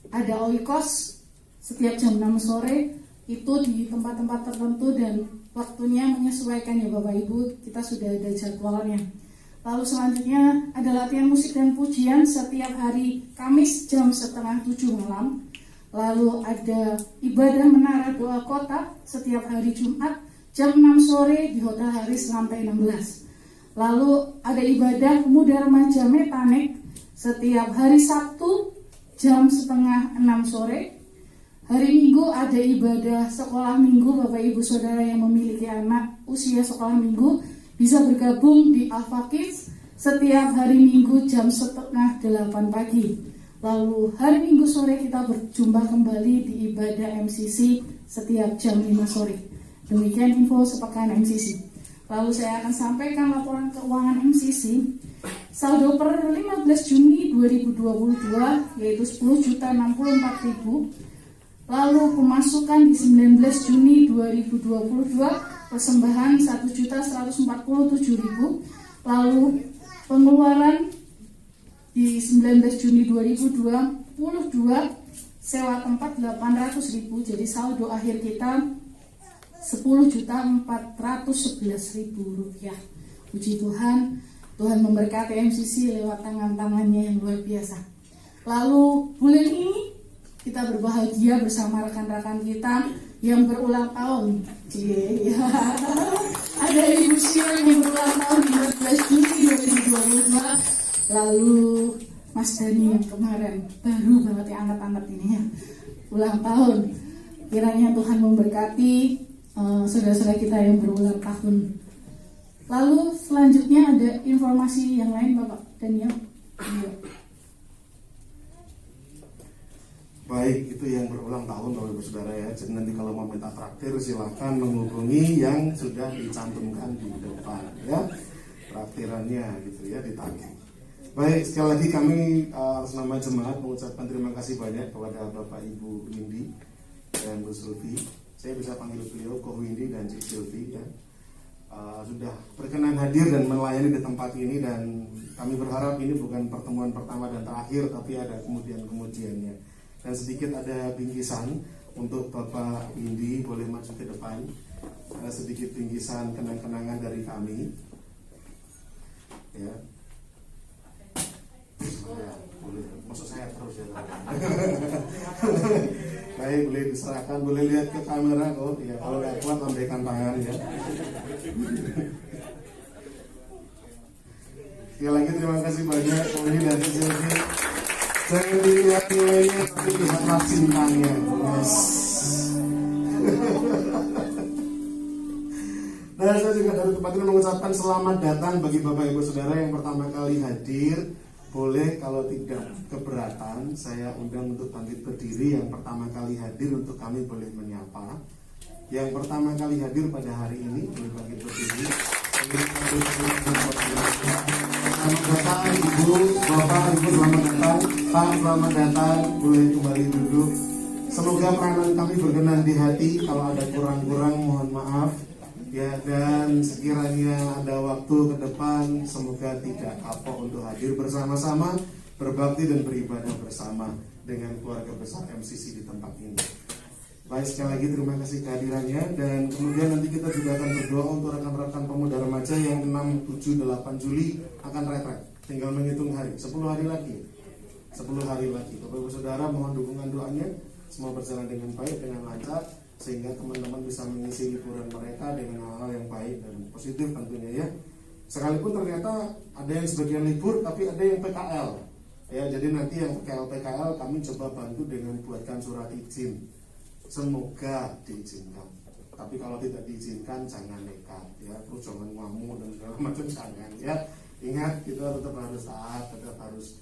ada oikos setiap jam 6 sore. Itu di tempat-tempat tertentu dan waktunya menyesuaikan ya Bapak Ibu, kita sudah ada jadwalnya. Lalu selanjutnya ada latihan musik dan pujian setiap hari Kamis jam 6:30 malam. Lalu ada ibadah menara doa kota setiap hari Jumat jam 6 sore di Hotel Haris lantai 16. Lalu ada ibadah pemuda remaja Metanek setiap hari Sabtu jam 5:30 sore. Hari Minggu ada ibadah sekolah minggu. Bapak Ibu Saudara yang memiliki anak usia sekolah minggu bisa bergabung di Alpha Kids setiap hari Minggu jam 7:30 pagi. Lalu hari Minggu sore kita berjumpa kembali di ibadah MCC setiap jam 5 sore. Demikian info sepekan MCC. Lalu saya akan sampaikan laporan keuangan MCC. Saldo per 15 Juni 2022 yaitu 10.064.000. Lalu pemasukan di 19 Juni 2022 persembahan 1.147.000. Lalu pengeluaran di 19 Juni 2022 sewa tempat 800.000. Jadi saldo akhir kita 10.411.000 rupiah. Puji Tuhan, Tuhan memberkati MCC lewat tangan-tangannya yang luar biasa. Lalu bulan ini kita berbahagia bersama rekan-rekan kita yang berulang tahun. Ada Ibu Sira yang berulang tahun di 14 Juni 2022. Lalu Mas Dani yang kemarin baru banget yang angkat-angkat ini ya, ulang tahun. Kiranya Tuhan memberkati saudara-saudara kita yang berulang tahun. Lalu selanjutnya ada informasi yang lain Bapak Daniel. Baik, itu yang berulang tahun Bapak Ibu Saudara ya. Jadi nanti kalau mau minta traktir silahkan menghubungi yang sudah dicantumkan di depan ya. Traktirannya gitu ya, ditagih. Baik, sekali lagi kami atas nama jemaat mengucapkan terima kasih banyak kepada Bapak Ibu Windy dan Bu Sylvie. Saya bisa panggil beliau Ko Windy dan Cik Sylvie ya. Sudah berkenan hadir dan melayani di tempat ini, dan kami berharap ini bukan pertemuan pertama dan terakhir, tapi ada kemudian-kemudiannya. Dan sedikit ada bingkisan untuk Bapak Windy, boleh maju ke depan. Ada sedikit bingkisan kenang-kenangan dari kami. Ya. Boleh, maksud saya terus ya. Baik, boleh diserahkan, boleh lihat ke kamera kok. Ya, kalau nggak kuat lambaikan tangan ya. Sekali lagi terima kasih banyak Windy dan Sylvie. Jangan dilihat nilainya, tapi lihatlah cintanya. Yes. Dan saya juga dari tempat ini mengucapkan selamat datang bagi Bapak Ibu Saudara yang pertama kali hadir. Boleh kalau tidak keberatan, saya undang untuk bangkit berdiri. Yang pertama kali hadir untuk kami boleh menyapa. Yang pertama kali hadir pada hari ini boleh bangkit berdiri. Selamat datang Ibu, Bapak, Ibu selamat datang. Pak, selamat datang, boleh kembali duduk. Semoga peranan kami berkenan di hati. Kalau ada kurang-kurang mohon maaf ya, dan sekiranya ada waktu ke depan semoga tidak kapok untuk hadir bersama-sama, berbakti dan beribadah bersama dengan keluarga besar MCC di tempat ini. Baik, sekali lagi terima kasih kehadirannya, dan kemudian nanti kita juga akan berdoa untuk rekan-rekan pemuda remaja yang 6, 7, 8 Juli akan retret. Tinggal menghitung hari, 10 hari lagi. 10 hari lagi. Bapak Ibu Saudara mohon dukungan doanya, semua berjalan dengan baik, dengan lancar, sehingga teman-teman bisa mengisi liburan mereka dengan hal-hal yang baik dan positif tentunya ya. Sekalipun ternyata ada yang sebagian libur, tapi ada yang PKL. Ya, jadi nanti yang PKL kami coba bantu dengan buatkan surat izin. Semoga diizinkan. Tapi kalau tidak diizinkan jangan nekat ya, terus jangan ngamuk dan segala macam, jangan ya. Ingat, kita tetap harus taat, tetap harus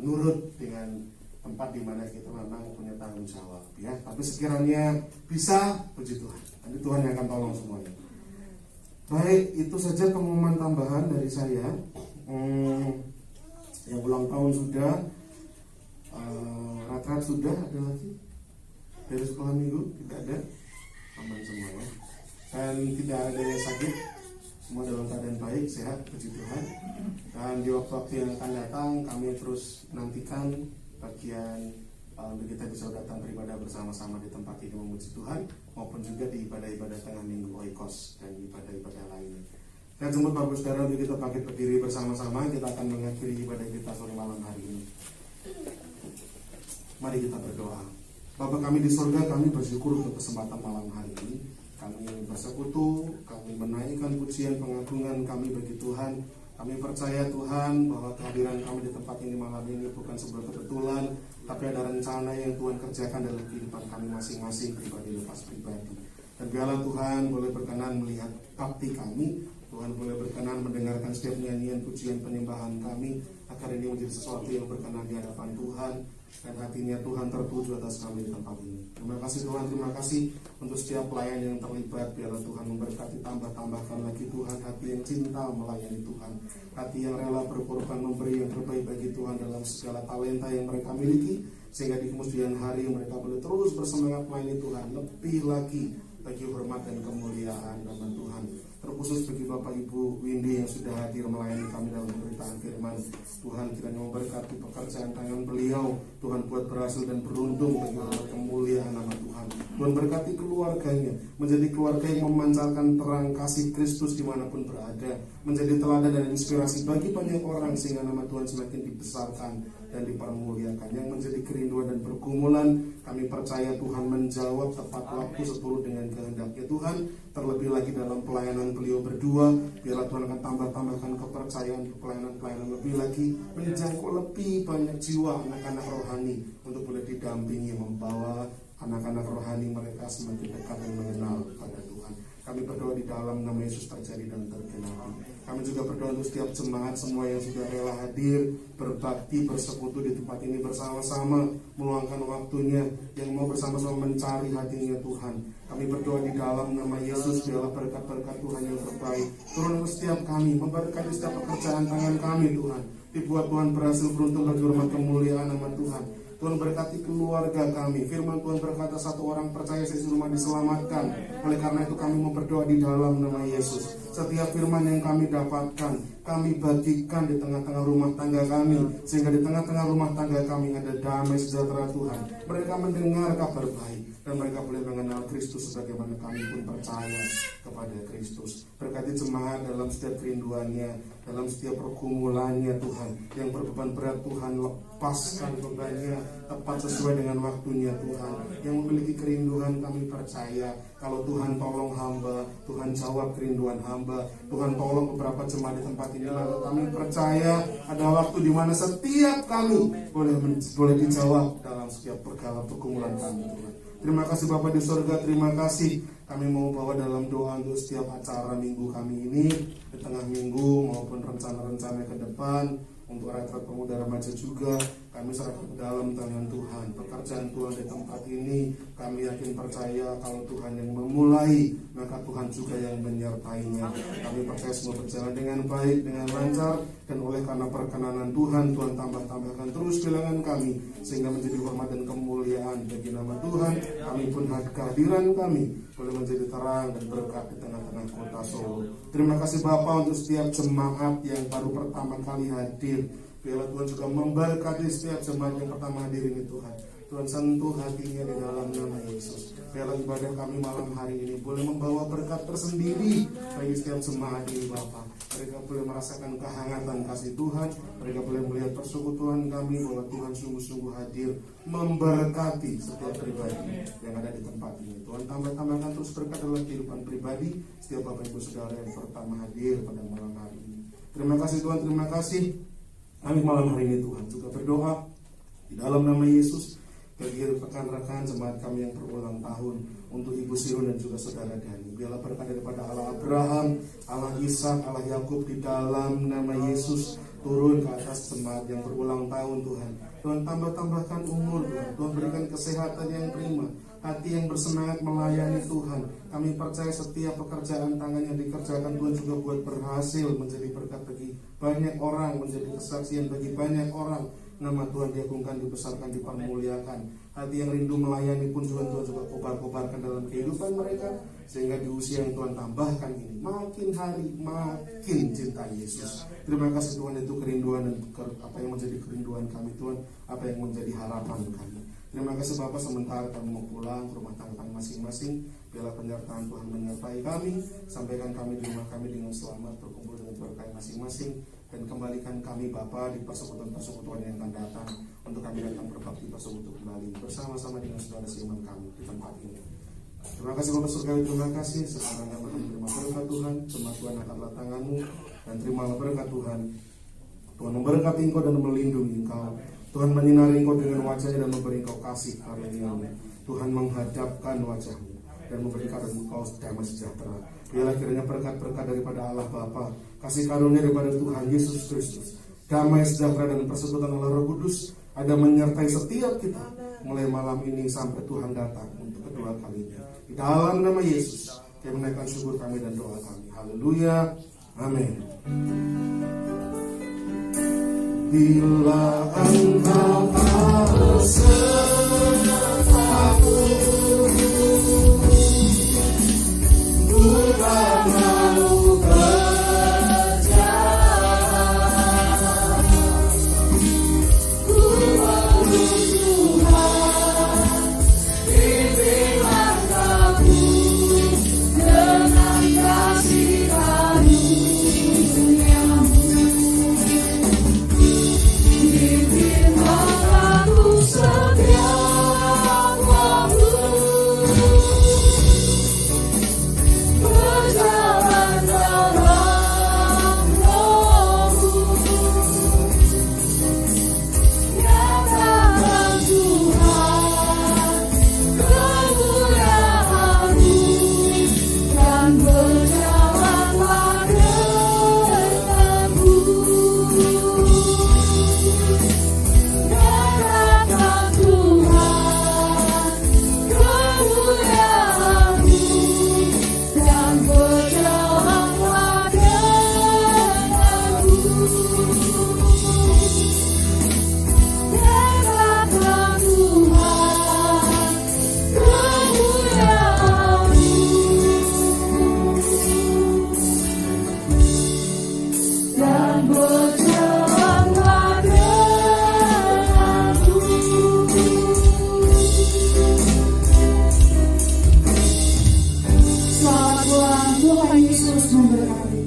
nurut dengan tempat di mana kita memang punya tanggung jawab ya. Tapi sekiranya bisa, puji Tuhan, nanti Tuhan yang akan tolong semuanya. Baik, itu saja pengumuman tambahan dari saya. Yang ulang tahun sudah, retret sudah, ada lagi dari sekolah minggu? Tidak ada? Aman semua ya. Dan tidak ada yang sakit, semua dalam keadaan baik, sehat, puji Tuhan. Dan di waktu-waktu yang akan datang kami terus nantikan bagian untuk kita bisa datang beribadah bersama-sama di tempat ini memuji Tuhan, maupun juga di ibadah-ibadah tengah minggu Oikos dan ibadah-ibadah lainnya. Dan jemput Bapak Saudara untuk kita bangkit berdiri bersama-sama. Kita akan mengakhiri ibadah kita sore malam hari ini. Mari kita berdoa. Bapa kami di surga, kami bersyukur untuk kesempatan malam hari ini. Kami bersekutu, kami menaikkan pujian pengagungan kami bagi Tuhan. Kami percaya Tuhan bahwa kehadiran kami di tempat ini malam ini bukan sebuah kebetulan, tapi ada rencana yang Tuhan kerjakan dalam kehidupan kami masing-masing, pribadi lepas pribadi. Dan biarlah Tuhan boleh berkenan melihat bakti kami, Tuhan boleh berkenan mendengarkan setiap nyanyian pujian penyembahan kami, agar ini menjadi sesuatu yang berkenan di hadapan Tuhan, dan hatinya Tuhan tertuju atas kami di tempat ini. Terima kasih Tuhan, terima kasih untuk setiap pelayan yang terlibat. Biarlah Tuhan memberkati, tambahkan lagi Tuhan hati yang cinta melayani Tuhan, hati yang rela berkorban memberi yang terbaik bagi Tuhan dalam segala talenta yang mereka miliki, sehingga di kemudian hari mereka boleh terus bersemangat melayani Tuhan lebih lagi bagi hormat dan kemuliaan nama Tuhan. Terkhusus bagi Bapak Ibu Windy yang sudah hadir melayani kami dalam pemberitaan firman. Tuhan kiranya memberkati pekerjaan tangan beliau. Tuhan buat berhasil dan beruntung bagi hormat kemuliaan nama Tuhan. Tuhan berkati keluarganya, menjadi keluarga yang memancarkan terang kasih Kristus dimanapun berada, menjadi teladan dan inspirasi bagi banyak orang, sehingga nama Tuhan semakin dibesarkan dan dipermuliakan. Yang menjadi kerinduan dan pergumulan, kami percaya Tuhan menjawab tepat waktu seturut dengan kehendaknya Tuhan. Terlebih lagi dalam pelayanan beliau berdua, biarlah Tuhan akan tambahkan kepercayaan pelayanan lebih lagi, menjangkau lebih banyak jiwa anak-anak rohani untuk boleh didampingi, membawa anak-anak rohani mereka semakin dekat dan mengenal pada Tuhan. Kami berdoa di dalam nama Yesus terjadi dan tergenapi. Kami juga berdoa untuk setiap jemaat semua yang sudah rela hadir, berbakti, bersekutu di tempat ini bersama-sama, meluangkan waktunya, yang mau bersama-sama mencari hatinya Tuhan. Kami berdoa di dalam nama Yesus, biarlah berkat-berkat Tuhan yang terbaik turun ke setiap kami, memberkati setiap pekerjaan tangan kami Tuhan. Dibuat Tuhan berhasil beruntung bagi hormat kemuliaan nama Tuhan. Tuhan berkati keluarga kami. Firman Tuhan berkata, satu orang percaya seisi rumah diselamatkan. Oleh karena itu kami mau berdoa di dalam nama Yesus. Setiap firman yang kami dapatkan, kami bagikan di tengah-tengah rumah tangga kami, sehingga di tengah-tengah rumah tangga kami ada damai sejahtera Tuhan. Mereka mendengar kabar baik, dan mereka boleh mengenal Kristus sebagaimana kami pun percaya kepada Kristus. Berkati jemaat dalam setiap kerinduannya, dalam setiap pergumulannya Tuhan. Yang berbeban berat Tuhan, lepaskan bebannya tepat sesuai dengan waktunya Tuhan. Yang memiliki kerinduan, kami percaya kalau Tuhan tolong hamba, Tuhan jawab kerinduan hamba. Tuhan tolong beberapa jemaat di tempat ini, lalu kami percaya ada waktu di mana setiap kami boleh dijawab dalam setiap pergumulan kami Tuhan. Terima kasih Bapa di surga, terima kasih. Kami mau bawa dalam doa untuk setiap acara minggu kami ini, di tengah minggu maupun rencana-rencana ke depan, untuk retret pemuda remaja juga. Kami serahkan ke dalam tangan Tuhan. Pekerjaan Tuhan di tempat ini, kami yakin percaya kalau Tuhan yang memulai, maka Tuhan juga yang menyertainya. Kami percaya semua berjalan dengan baik, dengan lancar, dan oleh karena perkenanan Tuhan, Tuhan tambahkan terus bilangan kami, sehingga menjadi hormat dan kemuliaan bagi nama Tuhan. Kami pun kehadiran kami boleh menjadi terang dan berkat di tengah-tengah kota Solo. Terima kasih Bapa untuk setiap jemaat yang baru pertama kali hadir. Biarlah Tuhan juga memberkati setiap jemaat yang pertama hadir ini Tuhan. Tuhan sentuh hatinya di dalam nama Yesus. Biarlah ibadah kami malam hari ini boleh membawa berkat tersendiri bagi setiap jemaat ini Bapa. Mereka boleh merasakan kehangatan kasih Tuhan. Mereka boleh melihat persekutuan kami bahwa Tuhan sungguh-sungguh hadir memberkati setiap pribadi yang ada di tempat ini. Tuhan tambahkan terus berkat dalam kehidupan pribadi setiap Bapak Ibu Saudara yang pertama hadir pada malam hari ini. Terima kasih Tuhan, terima kasih. Kami malam hari ini Tuhan juga berdoa di dalam nama Yesus bagi rekan-rekan jemaat kami yang berulang tahun, untuk Ibu Sirun dan juga Saudara Dani. Biarlah berkat daripada Allah Abraham, Allah Ishak, Allah Yakub di dalam nama Yesus turun ke atas jemaat yang berulang tahun Tuhan. Tuhan tambahkan umur Tuhan. Tuhan berikan kesehatan yang prima, hati yang bersemangat melayani Tuhan. Kami percaya setiap pekerjaan tangan yang dikerjakan Tuhan juga buat berhasil, menjadi berkat bagi banyak orang, menjadi kesaksian bagi banyak orang. Nama Tuhan diagungkan, dibesarkan, dipermuliakan. Hati yang rindu melayani pun Tuhan juga kobar-kobarkan dalam kehidupan mereka, sehingga di usia yang Tuhan tambahkan ini makin hari makin cinta Yesus. Terima kasih Tuhan, itu kerinduan dan apa yang menjadi kerinduan kami Tuhan, apa yang menjadi harapan kami. Terima kasih Bapak, sementara kami mau pulang ke rumah tangga masing-masing, biarlah penyertaan Tuhan menyertai kami, sampaikan kami di rumah kami dengan selamat, berkumpul dengan berkat masing-masing, dan kembalikan kami Bapak di persekutuan-persekutuan yang akan datang, untuk kami datang berbakti persekutu kembali bersama-sama dengan saudara seiman kami di tempat ini. Terima kasih Bapak Surgawi, terima kasih. Sekarang kami akan menerima berkat Tuhan, jemaat Tuhan angkatlah tanganmu dan terimalah berkat Tuhan. Tuhan memberkati engkau dan melindungi engkau. Tuhan menyinari engkau dengan wajahnya dan memberi engkau kasih karunia-Nya. Tuhan menghadapkan wajahmu dan memberikan engkau damai sejahtera. Biarlah kiranya berkat-berkat daripada Allah Bapa, kasih karunia daripada Tuhan Yesus Kristus, damai sejahtera dan persekutuan Allah Roh Kudus ada menyertai setiap kita mulai malam ini sampai Tuhan datang untuk kedua kalinya. Di dalam nama Yesus, kami menaikkan syukur kami dan doa kami. Haleluya. Amin. Bila engkau bersamaku, bukan mau berjalan, ku menuju Tuhan, pimpin langkahku dengan kasih karunia-Mu. Pimpin langkahku setiap waktu, berjalan dalam Roh-Mu. Nyatakan Tuhan kemuliaan-Mu, dan berjalanlah denganmu. Nyatakan Tuhan kemuliaan-Mu, dan berjalanlah denganmu. Nyatakan Tuhan kemuliaan-Mu, dan berjalanlah denganmu. Selamat pulang, Tuhan Yesus memberkati.